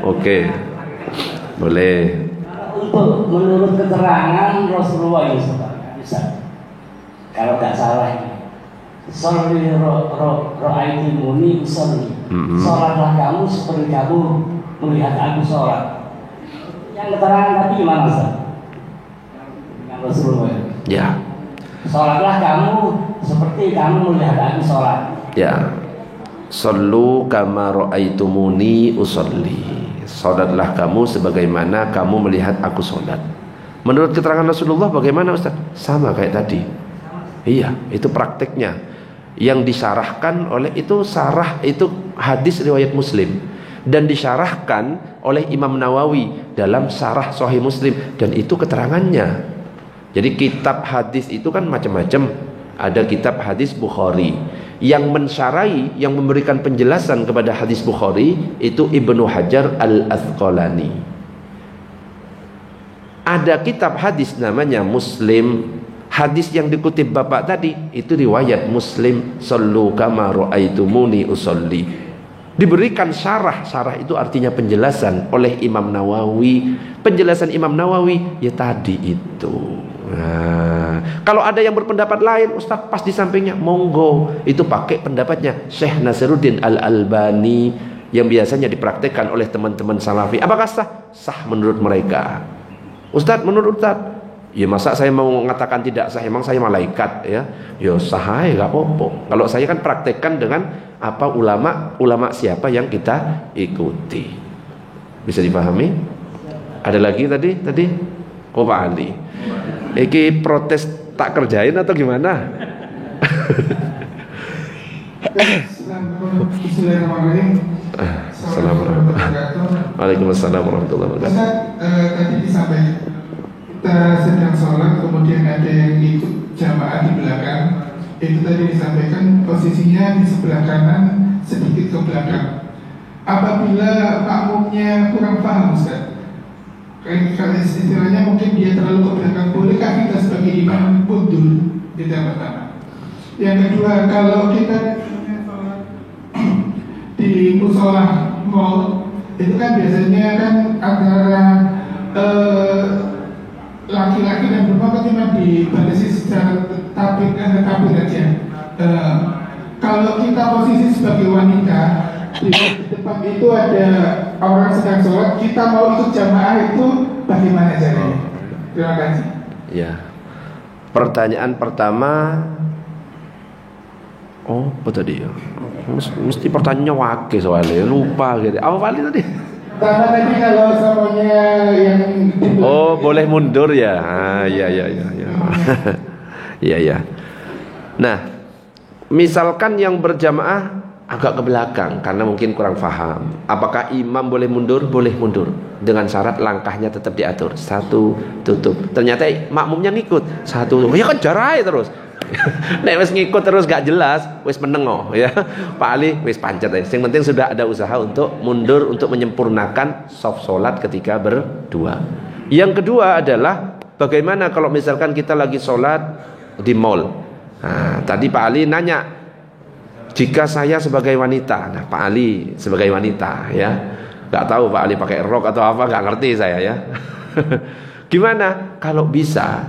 Oke. Boleh. Untuk menurut keterangan Rasulullah bisa. Kalau enggak salah ini. Sholli ra'aitumuni usolli. Salatlah kamu seperti kamu melihat aku sholat. Yang keterangan tadi gimana Ustaz? Yang Rasulullah. Ya. Sholatlah kamu seperti kamu melihat aku sholat. Ya. Sallu kama ra'aitumuni usolli. Sholatlah kamu sebagaimana kamu melihat aku sholat. Menurut keterangan Rasulullah bagaimana Ustaz? Sama kayak tadi. Iya, itu prakteknya. Yang disyarahkan oleh itu sarah itu hadis riwayat Muslim dan disyarahkan oleh Imam Nawawi dalam Syarah Sahih Muslim, dan itu keterangannya. Jadi kitab hadis itu kan macam-macam. Ada kitab hadis Bukhari yang mensyarahi, yang memberikan penjelasan kepada hadis Bukhari itu Ibnu Hajar Al-Asqalani. Ada kitab hadis namanya Muslim. Hadis yang dikutip Bapak tadi itu riwayat Muslim, sallu kama ra'aitumuni usolli. Diberikan syarah. Syarah itu artinya penjelasan oleh Imam Nawawi. Penjelasan Imam Nawawi ya tadi itu. Nah, kalau ada yang berpendapat lain, Ustaz pas di sampingnya, monggo. Itu pakai pendapatnya Syekh Nasiruddin Al-Albani yang biasanya dipraktekkan oleh teman-teman Salafi. Apakah sah? Sah menurut mereka. Ustaz, menurut Ustaz, ya masa saya mau mengatakan tidak sah, emang saya malaikat ya? Ya sah ya, gak apa-apa. Kalau saya kan praktekkan dengan apa ulama siapa yang kita ikuti. Bisa dipahami? Ada lagi tadi? Oh Pak Ali. Iki protes tak kerjain atau gimana? Bismillahirrahmanirrahim. Assalamualaikum. Waalaikumsalam warahmatullahi wabarakatuh. Tadi disampaikan kita sedang sholat, kemudian ada yang ikut jamaah di belakang. Itu tadi disampaikan posisinya di sebelah kanan, sedikit ke belakang. Apabila makmumnya kurang paham Ustaz, kayak istilahnya mungkin dia terlalu ke belakang, bolehkah kita sebagai imam mundur? Itu yang pertama. Yang kedua, kalau kita di musola mall itu kan biasanya kan antara laki-laki dan perempuan cuma dibatasi secara tabir aja. Kalau kita posisi sebagai wanita, di depan itu ada orang sedang sholat, kita mau ikut jamaah itu bagaimana caranya? Terima kasih. Ya. Pertanyaan pertama, apa tadi ya? Mesti pertanyaannya wakil soalnya, lupa gitu. Apa kali tadi? Karena tadi kalau samanya yang Oh, boleh mundur ya? Iya. Iya. Nah, misalkan yang berjamaah agak ke belakang karena mungkin kurang paham. Apakah imam boleh mundur? Boleh mundur. Dengan syarat langkahnya tetap diatur. 1 tutup. Ternyata makmumnya ngikut. 1 tutup. Ya kan jarai terus. Nek wis ngikut terus gak jelas, wis menengo ya. Pak Ali wis pancet ya. Yang penting sudah ada usaha untuk mundur untuk menyempurnakan shaf salat ketika berdua. Yang kedua adalah bagaimana kalau misalkan kita lagi sholat di mall. Nah, tadi Pak Ali nanya, jika saya sebagai wanita, nah Pak Ali sebagai wanita ya, nggak tahu Pak Ali pakai rok atau apa, nggak ngerti saya ya. Gimana kalau bisa,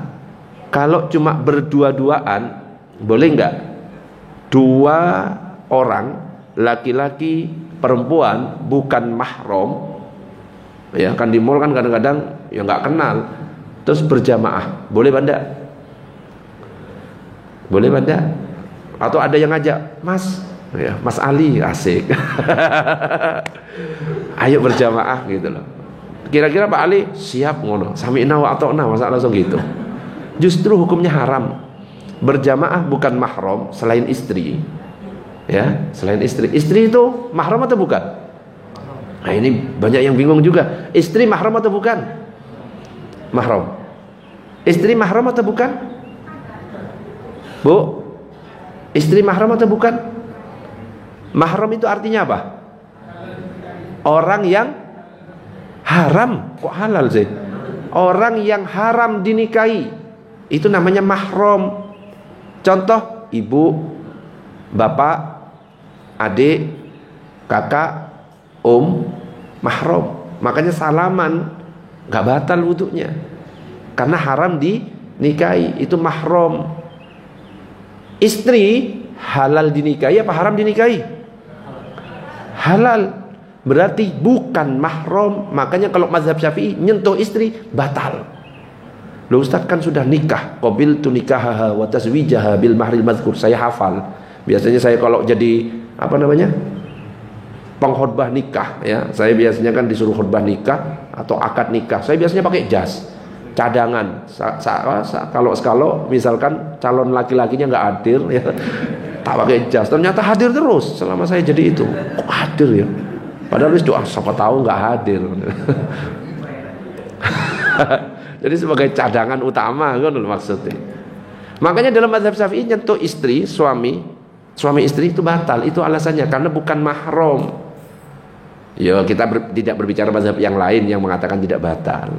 kalau cuma berdua-duaan, boleh nggak 2 orang, laki-laki perempuan bukan mahram ya, kan di mall kan kadang-kadang ya nggak kenal, terus berjamaah, boleh banda? Boleh banda? Atau ada yang ngajak, Mas, ya, Mas Ali, asik. Ayo berjamaah gitu loh. Kira-kira Pak Ali siap ngono, sami'na wa ata'na, masa langsung gitu. Justru hukumnya haram. Berjamaah bukan mahram selain istri. Ya, selain istri. Istri itu mahram atau bukan? Nah, ini banyak yang bingung juga. Istri mahram atau bukan? Mahram. Istri mahram atau bukan? Bu, istri mahram atau bukan? Mahram itu artinya apa? Orang yang haram. Kok halal sih? Orang yang haram dinikahi, itu namanya mahram. Contoh, ibu, bapak, adik, kakak, mahram. Makanya salaman gak batal wudunya, karena haram dinikahi, itu mahram. Istri halal dinikahi apa haram dinikahi? Halal, berarti bukan mahram. Makanya kalau mazhab Syafi'i nyentuh istri batal. Loh Ustaz, kan sudah nikah, qabiltu nikahaha wa tazwijaha bil mahril mazkur. Saya hafal. Biasanya saya kalau jadi pengkhotbah nikah ya, saya biasanya kan disuruh khutbah nikah atau akad nikah, saya biasanya pakai jas cadangan. Kalau misalkan calon laki-lakinya nggak hadir ya, tak pakai jas. Ternyata hadir terus selama saya jadi itu. Kok hadir ya? Padahal wis doa siapa tahu nggak hadir. Jadi sebagai cadangan utama kan maksudnya. Makanya dalam mazhab Syafi'i nyentuh istri, suami istri itu batal. Itu alasannya karena bukan mahram. Ya, kita tidak berbicara mazhab yang lain yang mengatakan tidak batal.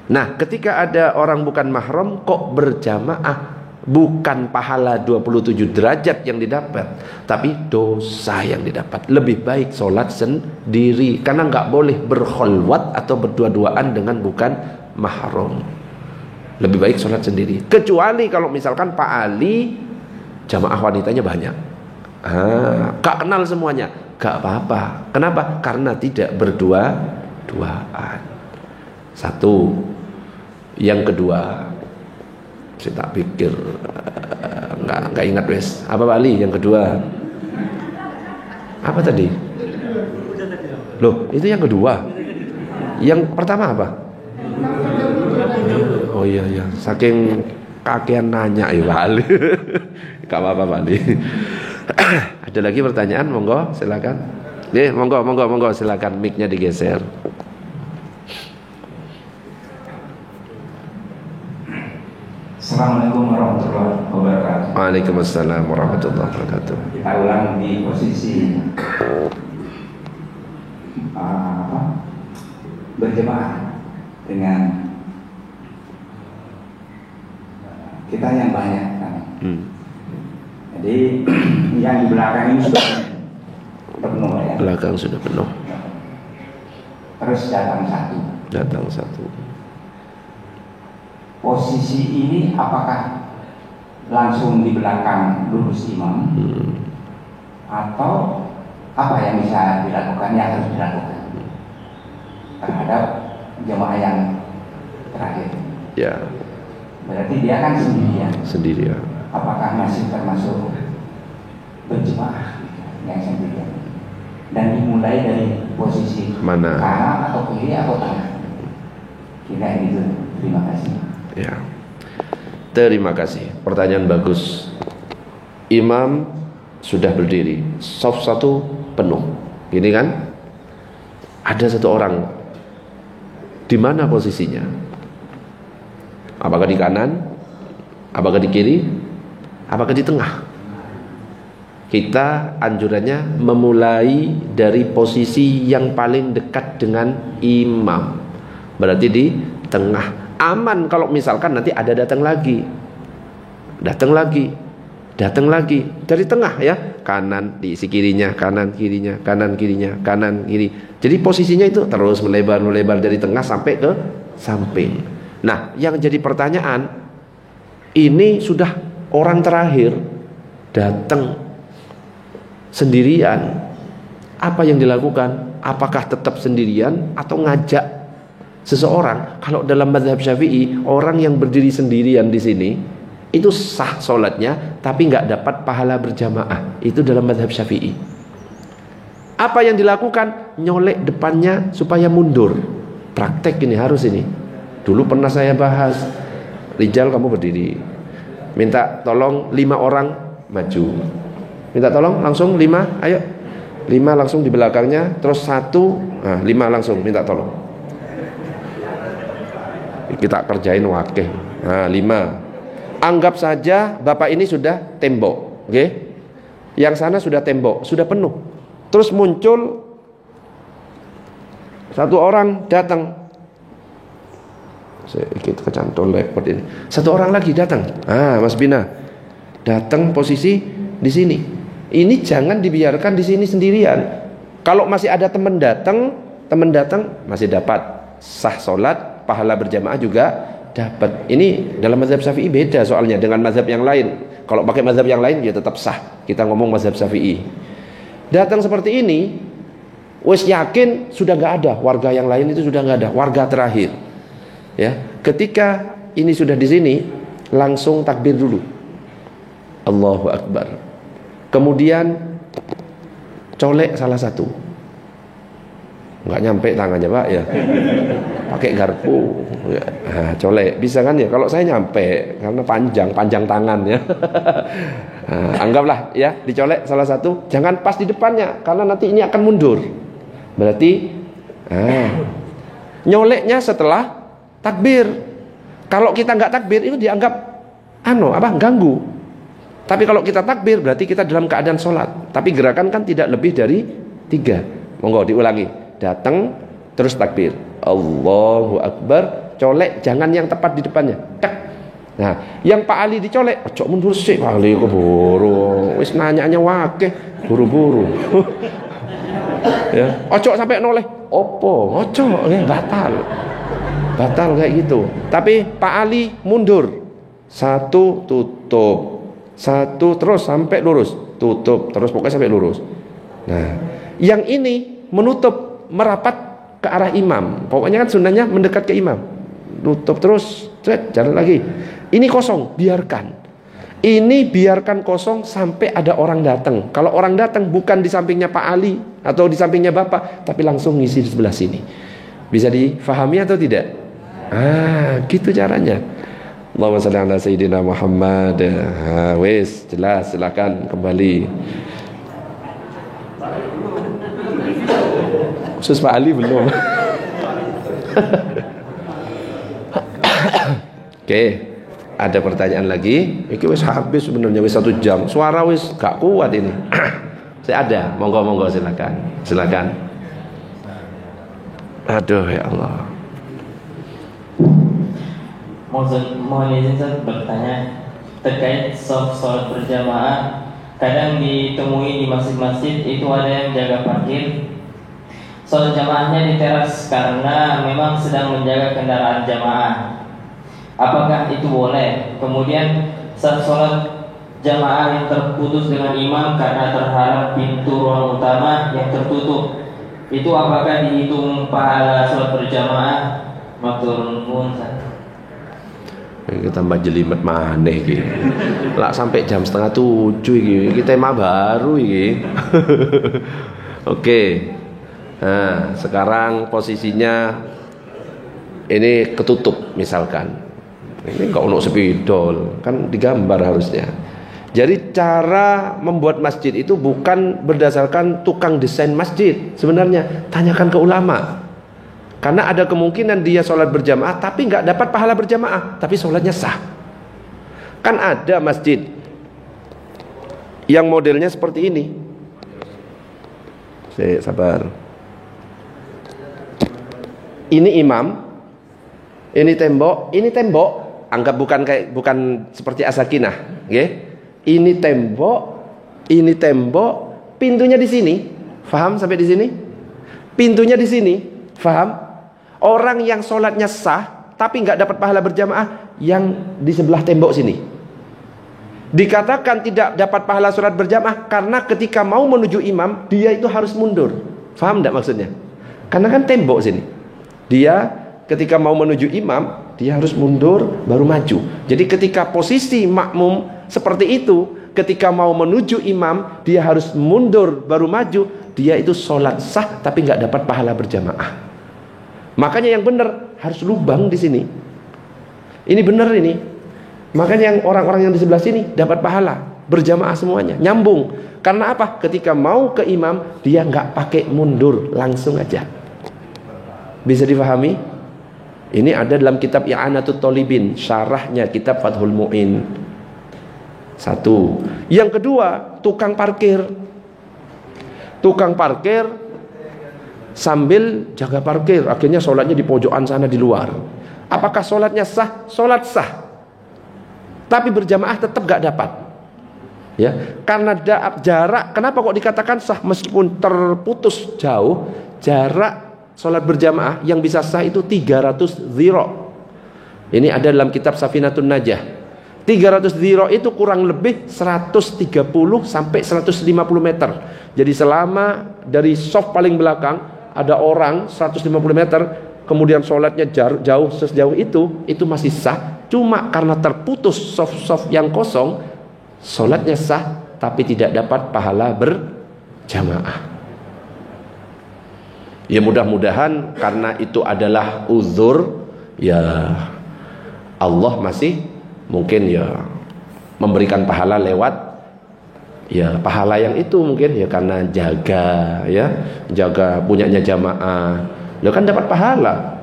Nah, ketika ada orang bukan mahram kok berjamaah, bukan pahala 27 derajat yang didapat, tapi dosa yang didapat. Lebih baik sholat sendiri, karena nggak boleh berkholwat atau berdua-duaan dengan bukan mahram. Lebih baik sholat sendiri. Kecuali kalau misalkan Pak Ali jamaah wanitanya banyak, gak kenal semuanya, gak apa-apa. Kenapa? Karena tidak berdua-duaan. 1. Yang kedua, saya tak pikir nggak ingat wes. Apa Pak Ali yang kedua? Apa tadi? Loh, itu yang kedua. Yang pertama apa? Oh iya, saking kakean nanya ya Pak Ali. Gak apa-apa Pak Ali. Ada lagi pertanyaan? Monggo, silakan. Monggo, silakan, mic-nya digeser. Assalamualaikum warahmatullahi wabarakatuh. Waalaikumsalam warahmatullahi wabarakatuh. Kita ulang di posisi berjemaah dengan kita yang banyak kan? Jadi yang di belakang ini sudah penuh ya. Belakang sudah penuh. Terus datang satu. Posisi ini apakah langsung di belakang lurus imam atau apa yang bisa dilakukan, yang harus dilakukan terhadap jemaah yang terakhir? Ya. Berarti dia kan sendirian. Sendirian. Apakah masih termasuk berjemaah yang sendirian? Dan dimulai dari posisi mana? kanan atau kiri atau tengah? Kira gitu. Terima kasih. Ya. Terima kasih. Pertanyaan bagus. Imam sudah berdiri, saf satu penuh. Gini kan? Ada satu orang. Di mana posisinya? Apakah di kanan? Apakah di kiri? Apakah di tengah? Kita anjurannya memulai dari posisi yang paling dekat dengan imam. Berarti di tengah. Aman kalau misalkan nanti ada datang lagi. Datang lagi dari tengah ya. Kanan diisi kirinya, kanan kirinya, kanan kirinya, kanan kiri. Jadi posisinya itu terus melebar dari tengah sampai ke samping. Nah, yang jadi pertanyaan, ini sudah orang terakhir datang sendirian, apa yang dilakukan? Apakah tetap sendirian atau ngajak seseorang? Kalau dalam mazhab Syafi'i, orang yang berdiri sendirian di sini itu sah sholatnya, tapi nggak dapat pahala berjamaah. Itu dalam mazhab Syafi'i. Apa yang dilakukan? Nyolek depannya supaya mundur. Praktek ini harus ini. Dulu pernah saya bahas. Rijal, kamu berdiri, minta tolong 5 orang maju. Minta tolong langsung 5, ayo 5 langsung di belakangnya. Terus 1, 5 langsung minta tolong. Kita kerjain wakeh. Nah 5. Anggap saja bapak ini sudah tembok, oke? Yang sana sudah tembok, sudah penuh. Terus muncul satu orang datang. Saya ikut kecantol lepot ini. Satu orang lagi datang. Mas Bina datang posisi di sini. Ini jangan dibiarkan di sini sendirian. Kalau masih ada teman datang masih dapat sah sholat, pahala berjamaah juga dapat. Ini dalam mazhab Syafi'i beda soalnya dengan mazhab yang lain. Kalau pakai mazhab yang lain ya tetap sah. Kita ngomong mazhab Syafi'i. Datang seperti ini, wis yakin sudah nggak ada, warga yang lain itu sudah nggak ada, warga terakhir. Ya, ketika ini sudah di sini, langsung takbir dulu. Allahu Akbar. Kemudian colek salah satu. Nggak nyampe tangannya Pak ya. Pakai garpu. Ya, colek. Bisa kan ya? Kalau saya nyampe karena panjang tangan ya. Anggaplah ya, dicolek salah satu. Jangan pas di depannya karena nanti ini akan mundur. Berarti nyoleknya setelah takbir. Kalau kita nggak takbir itu dianggap ganggu. Tapi kalau kita takbir berarti kita dalam keadaan sholat. Tapi gerakan kan tidak lebih dari 3. Monggo diulangi. Datang terus takbir. Allahu Akbar. Colek jangan yang tepat di depannya. Tak. Nah, yang Pak Ali dicolek, ojo mundur sih Pak Ali keburu. Wis nanyanya wakeh buru-buru. Ya, ojo sampai noleh. Opo? Ojo, batal kayak gitu. Tapi Pak Ali mundur. 1 tutup. 1 terus sampai lurus, tutup terus pokoknya sampai lurus. Nah, yang ini menutup merapat ke arah imam. Pokoknya kan sunnahnya mendekat ke imam. Tutup terus, jalan lagi. Ini kosong, biarkan. Ini biarkan kosong sampai ada orang datang. Kalau orang datang bukan di sampingnya Pak Ali atau di sampingnya Bapak, tapi langsung ngisi di sebelah sini. Bisa difahami atau tidak? Gitu caranya. Allahumma shalli ala sayyidina Muhammad. Wes jelas, silakan kembali. Khusus Pak Ali belum. Oke, ada pertanyaan lagi? Iki wis habis sebenarnya, wis 1 jam. Suara wis gak kuat ini. Saya ada, monggo silakan. Aduh ya Allah. Mohon izin saya bertanya terkait sholat berjamaah. Kadang ditemui di masjid-masjid itu ada yang jaga parkir. Sholat jamaahnya di teras karena memang sedang menjaga kendaraan jamaah. Apakah itu boleh? Kemudian saat sholat jamaah yang terputus dengan imam karena terhalang pintu ruang utama yang tertutup, itu apakah dihitung pahala sholat berjamaah? Matur nuwun. Kita tambah jelimet maneh iki. Lah sampai jam 6:30 iki tema baru iki. Oke. Nah, sekarang posisinya ini ketutup misalkan. Ini enggak ono spidol, kan digambar harusnya. Jadi cara membuat masjid itu bukan berdasarkan tukang desain masjid. Sebenarnya tanyakan ke ulama. Karena ada kemungkinan dia sholat berjamaah tapi nggak dapat pahala berjamaah, tapi sholatnya sah. Kan ada masjid yang modelnya seperti ini. Sabar. Ini imam, ini tembok, ini tembok. Anggap bukan seperti As-Sakinah, okay? Ini tembok, pintunya di sini. Faham sampai di sini? Pintunya di sini. Faham? Orang yang sholatnya sah tapi nggak dapat pahala berjamaah yang di sebelah tembok sini. Dikatakan tidak dapat pahala sholat berjamaah karena ketika mau menuju imam dia itu harus mundur. Faham nggak maksudnya? Karena kan tembok sini. Dia ketika mau menuju imam dia harus mundur baru maju. Jadi ketika posisi makmum seperti itu, ketika mau menuju imam dia harus mundur baru maju. Dia itu sholat sah tapi nggak dapat pahala berjamaah. Makanya yang benar harus lubang di sini. Ini benar ini. Makanya yang orang-orang yang di sebelah sini dapat pahala berjamaah semuanya, nyambung. Karena apa? Ketika mau ke imam dia nggak pakai mundur, langsung aja. Bisa difahami? Ini ada dalam kitab I'anatut Thalibin, syarahnya kitab Fathul Mu'in. Satu. Yang kedua, tukang parkir. Tukang parkir sambil jaga parkir, akhirnya sholatnya di pojokan sana di luar. Apakah sholatnya sah? Sholat sah, tapi berjamaah tetap gak dapat. Ya, karena jarak. Kenapa kok dikatakan sah meskipun terputus jauh? Jarak sholat berjamaah yang bisa sah itu 300 dhira. Ini ada dalam kitab Safinatun Najah. 300 dhira itu kurang lebih 130 sampai 150 meter. Jadi selama dari saf paling belakang ada orang 150 meter, kemudian sholatnya jauh sejauh itu masih sah. Cuma karena terputus saf-saf yang kosong, sholatnya sah tapi tidak dapat pahala berjamaah. Ya mudah-mudahan karena itu adalah uzur, ya Allah masih mungkin ya memberikan pahala lewat ya pahala yang itu mungkin ya karena jaga punyanya jamaah. Lo kan dapat pahala.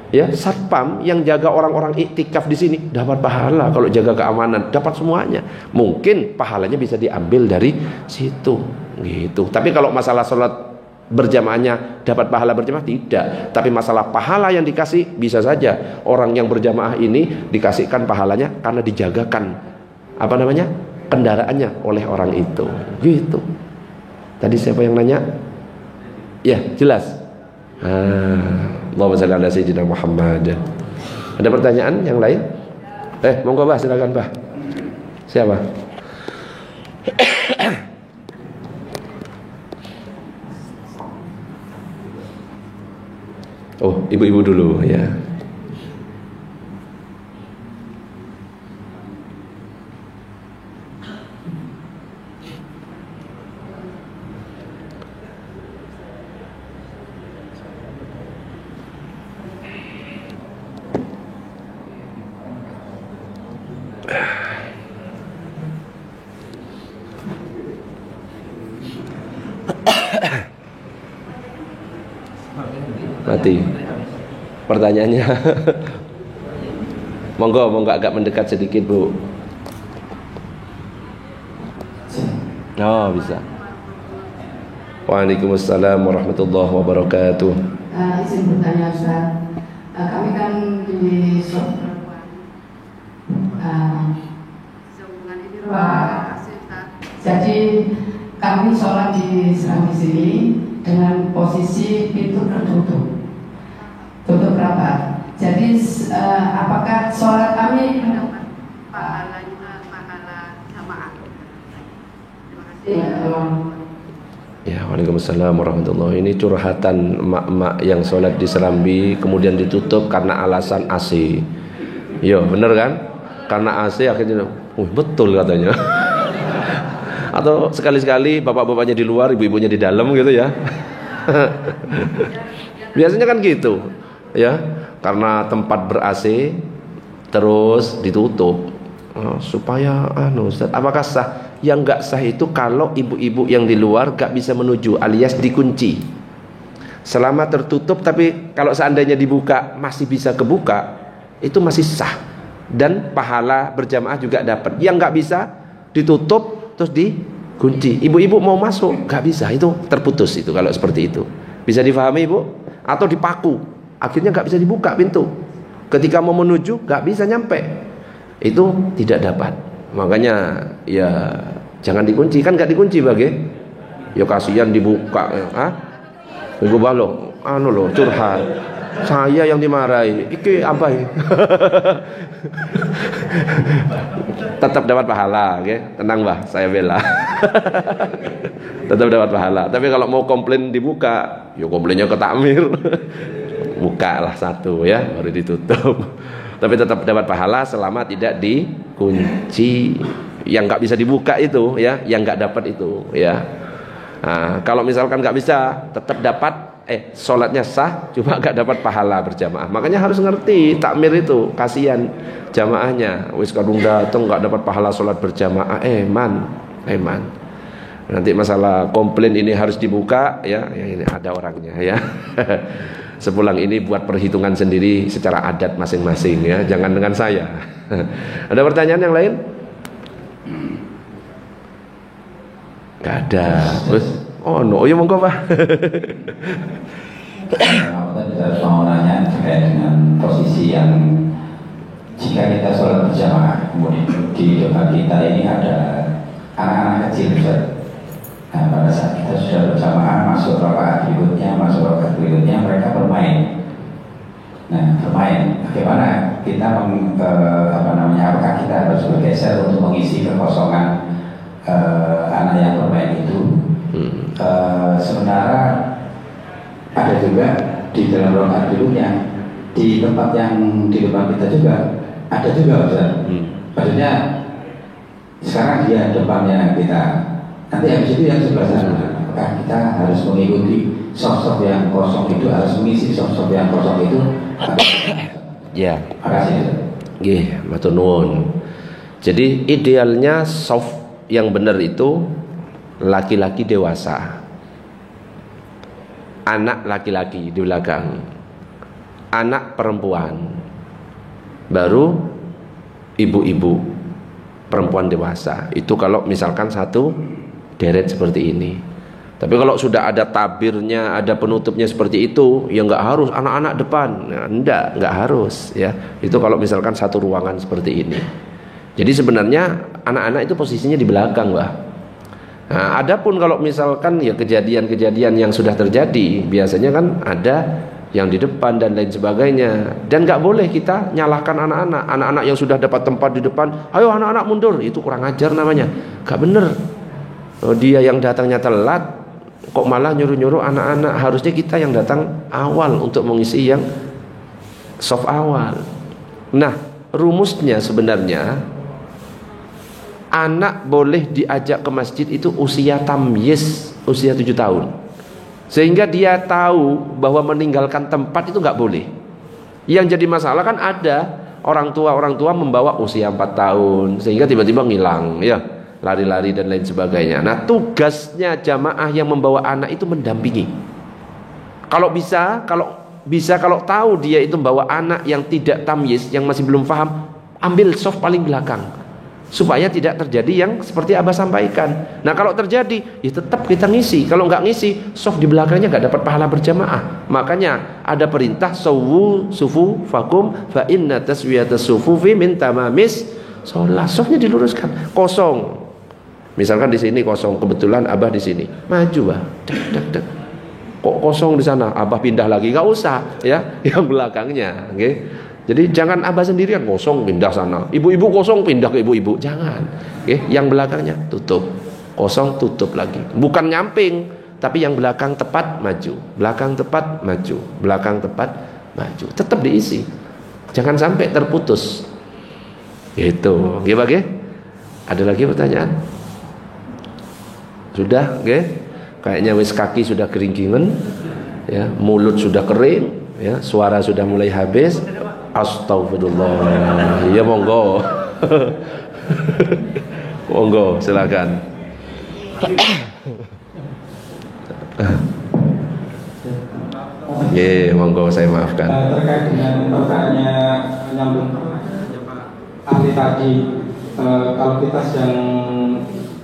Ya, satpam yang jaga orang-orang iktikaf di sini dapat pahala, kalau jaga keamanan dapat semuanya. Mungkin pahalanya bisa diambil dari situ gitu. Tapi kalau masalah sholat berjamaahnya dapat pahala berjamaah tidak. Tapi masalah pahala yang dikasih bisa saja orang yang berjamaah ini dikasihkan pahalanya karena dijagakan kendaraannya oleh orang itu. Gitu. Tadi siapa yang nanya? Ya, jelas. Allahumma shalli ala sayyidina Muhammad. Ada pertanyaan yang lain? Monggo Bah, silakan Bah. Siapa? Oh, ibu-ibu dulu ya. Mati pertanyaannya. Monggo agak mendekat sedikit Bu. Oh bisa. Waalaikumsalam warahmatullahi wabarakatuh. Izin bertanya Ustaz, kami kan di jadi kami sholat di sini dengan posisi pintu tertutup. Tutup rapat. Jadi apakah sholat kami mendapat pahala jamaah? Iya, tolong. Ya, waalaikumsalam warahmatullahi. Ini curhatan emak-emak yang sholat di Serambi kemudian ditutup karena alasan AC. Yo, bener kan? Karena AC akhirnya, betul katanya. Atau sekali-sekali bapak-bapaknya di luar, ibu-ibunya di dalam gitu ya. Biasanya kan gitu, ya. Karena tempat ber-AC terus ditutup. Supaya Ustaz, apakah sah? Yang nggak sah itu kalau ibu-ibu yang di luar nggak bisa menuju alias dikunci. Selama tertutup, tapi kalau seandainya dibuka masih bisa kebuka, itu masih sah dan pahala berjamaah juga dapat. Yang nggak bisa ditutup terus dikunci. Ibu-ibu mau masuk nggak bisa, itu terputus itu kalau seperti itu. Bisa difahami ibu? Atau dipaku, akhirnya nggak bisa dibuka pintu. Ketika mau menuju nggak bisa nyampe, itu tidak dapat. Makanya ya jangan dikunci, kan nggak dikunci bagai. Ya kasihan dibuka. Minggu balong, loh curhat. Saya yang dimarahi. Iki abai. Tetap dapat pahala, okay? Tenang bah, saya bela. Tetap dapat pahala. Tapi kalau mau komplain dibuka, ya komplainnya ke takmir. Bukalah satu ya, baru ditutup. Tapi tetap dapat pahala selama tidak dikunci. Yang nggak bisa dibuka itu ya, yang nggak dapat itu ya. Nah, kalau misalkan nggak bisa, tetap dapat sholatnya sah, cuma nggak dapat pahala berjamaah. Makanya harus ngerti takmir itu, kasihan jamaahnya. Wis kadung datang nggak dapat pahala sholat berjamaah. Man. Nanti masalah komplain ini harus dibuka ya ini ada orangnya ya. Sepulang ini buat perhitungan sendiri secara adat masing-masing ya, jangan dengan saya. Ada pertanyaan yang lain? Gak ada. Ya monggo Pak. Saya mau nanya terkait dengan posisi yang jika kita sholat berjamaah, kemudian di depan kita ini ada anak-anak kecil. Nah, pada saat kita sudah berjamaah masuk rakaat berikutnya mereka bermain. Nah, bermain. Bagaimana kita apakah kita harus bergeser untuk mengisi kekosongan anak yang bermain itu? Sementara ada juga di dalam rakaat berikutnya di tempat yang di depan kita juga ada juga Ustaz. Maksudnya sekarang dia depannya kita, nanti habis itu yang sebelah sana, apakah kita harus mengikuti soft yang kosong itu, harus mengisi soft yang kosong itu? Ya. Makasih. Nggih, matur nuwun. Jadi idealnya soft yang benar itu laki-laki dewasa, anak laki-laki di belakang, anak perempuan, baru ibu-ibu perempuan dewasa. Itu kalau misalkan satu deret seperti ini. Tapi kalau sudah ada tabirnya, ada penutupnya seperti itu, ya nggak harus anak-anak depan. Nah, nggak harus ya. Itu kalau misalkan satu ruangan seperti ini. Jadi sebenarnya anak-anak itu posisinya di belakang, Mbak. Nah, adapun kalau misalkan ya kejadian-kejadian yang sudah terjadi, biasanya kan ada yang di depan dan lain sebagainya. Dan nggak boleh kita nyalahkan anak-anak yang sudah dapat tempat di depan. Ayo anak-anak mundur, itu kurang ajar namanya. Nggak bener. Dia yang datangnya telat, kok malah nyuruh-nyuruh anak-anak. Harusnya kita yang datang awal untuk mengisi yang soft awal. Nah, rumusnya sebenarnya anak boleh diajak ke masjid itu usia tamyiz, usia 7 tahun. Sehingga dia tahu bahwa meninggalkan tempat itu nggak boleh. Yang jadi masalah kan ada orang tua membawa usia 4 tahun sehingga tiba-tiba ngilang ya, lari-lari dan lain sebagainya. Nah, tugasnya jamaah yang membawa anak itu mendampingi. Kalau tahu dia itu membawa anak yang tidak tamyiz, yang masih belum paham, ambil soft paling belakang supaya tidak terjadi yang seperti Abah sampaikan. Nah, kalau terjadi ya tetap kita ngisi. Kalau nggak ngisi, soft di belakangnya nggak dapat pahala berjamaah. Makanya ada perintah sawu sufu fakum fa inna taswiyatas sufufi min tamamis shalah. Softnya diluruskan. Kosong. Misalkan di sini kosong, kebetulan Abah di sini. Maju, Bah. Dek. Kok kosong di sana? Abah pindah lagi. Nggak usah ya, yang belakangnya, oke. Jadi jangan Abah sendirian kosong pindah sana, ibu-ibu kosong pindah ke ibu-ibu, jangan. Yang belakangnya tutup. kosong tutup lagi. Bukan nyamping, tapi yang belakang tepat maju, belakang tepat maju, belakang tepat maju. Tetap diisi. Jangan sampai terputus. Gitu. Gimana? Ada lagi pertanyaan? Sudah, oke? Kayaknya wis kaki sudah keringkingan, ya, mulut sudah kering, ya, suara sudah mulai habis. Astagfirullah. Ya monggo. Monggo, silakan. Monggo, saya maafkan. Terkait dengan pertanyaan nyambung ahli tadi, kalau kita sedang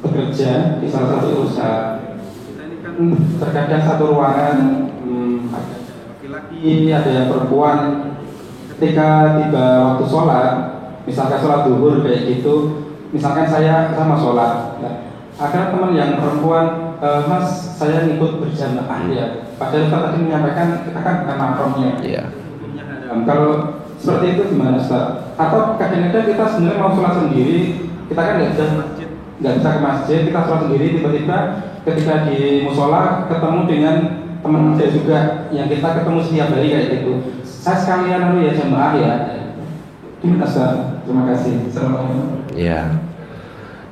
bekerja di salah satu usaha, terkadang satu ruangan ada laki-laki, ada yang perempuan. Ketika tiba waktu sholat, misalkan sholat duhur kayak gitu, misalkan saya sama sholat, ada teman yang perempuan, Mas, saya ikut berjamaah ya. Padahal Ustaz tadi menyampaikan kita kan bukan mahramnya. Iya. Kalau seperti itu gimana Ustaz? Atau kadang-kadang kita sebenarnya mau sholat sendiri, kita kan nggak bisa ke masjid, kita sholat sendiri, tiba-tiba ketika di musola ketemu dengan teman saya juga yang kita ketemu setiap hari kayak gitu. Saya sekalian ya jamaah ya. Gimana Ustaz? Terima kasih. Assalamualaikum. Ya.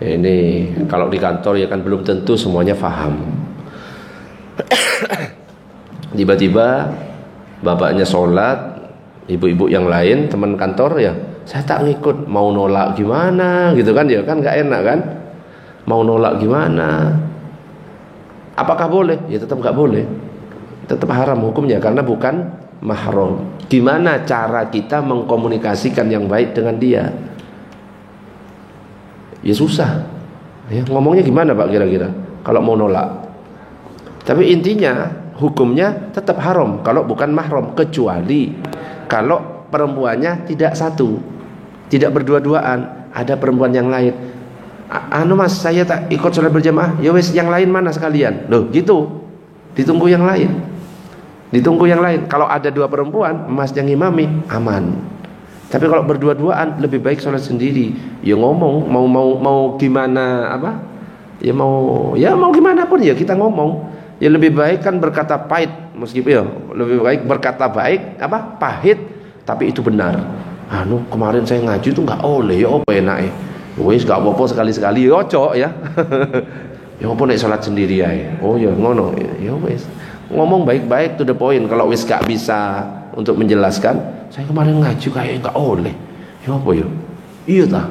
Ini kalau di kantor ya kan belum tentu semuanya paham. Tiba-tiba bapaknya sholat, ibu-ibu yang lain teman kantor ya, saya tak ngikut, mau nolak gimana gitu kan, ya kan nggak enak kan, mau nolak gimana? Apakah boleh? Ya tetap nggak boleh, tetap haram hukumnya karena bukan mahram. Gimana cara kita mengkomunikasikan yang baik dengan dia? Ya susah. Ya, ngomongnya gimana Pak kira-kira kalau mau nolak? Tapi intinya hukumnya tetap haram kalau bukan mahram, kecuali kalau perempuannya tidak satu, tidak berdua-duaan, ada perempuan yang lain. Anu Mas, saya tak ikut sholat berjamaah. Ya wes, yang lain mana sekalian? Loh gitu. Ditunggu yang lain. Ditunggu yang lain. Kalau ada dua perempuan, Mas yang imami, aman. Tapi kalau berdua-duaan lebih baik sholat sendiri. Ya ngomong mau gimana apa? Ya mau gimana pun ya kita ngomong. Ya lebih baik kan berkata pahit, meskipun ya lebih baik berkata baik apa? Pahit tapi itu benar. Anu kemarin saya ngaji itu nggak oleh ya apa enake. Wis gak apa-apa sekali-sekali ya ojo ya. Ya apa nek sholat sendiri ae. Oh ya ngono. Ya wis. Ngomong baik-baik to the point. Kalau wis gak bisa untuk menjelaskan, saya kemarin ngaji kayak nggak oleh. Ya apa ya? Iya ta.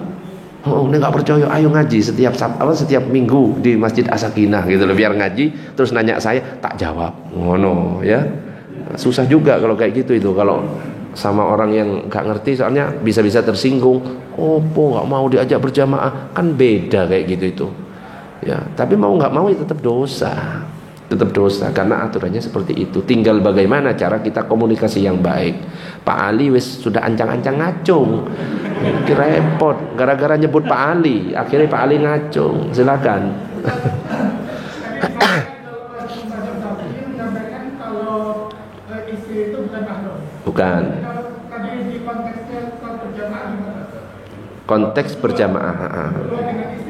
Oh, nek nggak percaya ayo ngaji setiap minggu di Masjid As-Sakinah gitu loh, biar ngaji terus nanya saya tak jawab. Ngono ya. Susah juga kalau kayak gitu itu kalau sama orang yang nggak ngerti, soalnya bisa-bisa tersinggung. Opo nggak mau diajak berjamaah, kan beda kayak gitu itu. Ya, tapi mau nggak mau ya tetap dosa karena aturannya seperti itu. Tinggal bagaimana cara kita komunikasi yang baik. Pak Ali wis sudah ancang-ancang ngacung, repot gara-gara nyebut Pak Ali, akhirnya Pak Ali ngacung. Silakan. Bukan. Konteks berjamaah.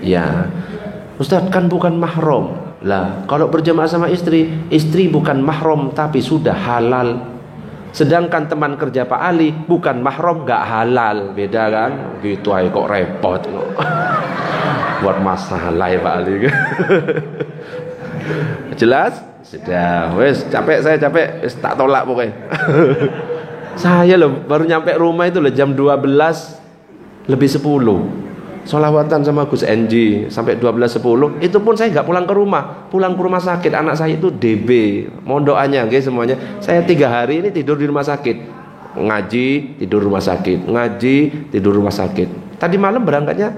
Ya. Ustaz kan bukan mahram. Lah, kalau berjamaah sama istri bukan mahram tapi sudah halal. Sedangkan teman kerja Pak Ali bukan mahram, gak halal. Beda kan? Gitu aja kok repot. Buat masalah ya Pak Ali. Jelas? Sudah, wes saya capek, wes tak tolak pokoknya. Saya loh baru nyampe rumah itu loh jam 12 lebih 10. Sholawatan sama Gus Enji sampai 12.10. Itu pun saya nggak pulang ke rumah sakit. Anak saya itu DB, mohon doanya guys semuanya. Saya 3 hari ini tidur di rumah sakit, ngaji tidur rumah sakit, ngaji tidur rumah sakit. Tadi malam berangkatnya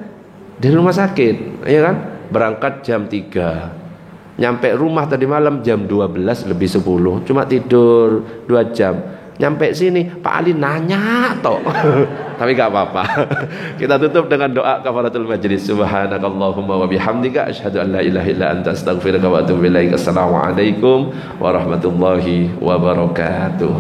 di rumah sakit, ya kan? Berangkat jam 3, nyampe rumah tadi malam jam 12 lebih 10. Cuma tidur 2 jam. Nyampe sini Pak Ali nanya toh. Tapi gak apa-apa. Kita tutup dengan doa kafaratul majlis. Subhanakallahumma wa bihamdika asyhadu an la ilaha illa anta astaghfiruka wa atubu ilaik. Assalamualaikum warahmatullahi wabarakatuh.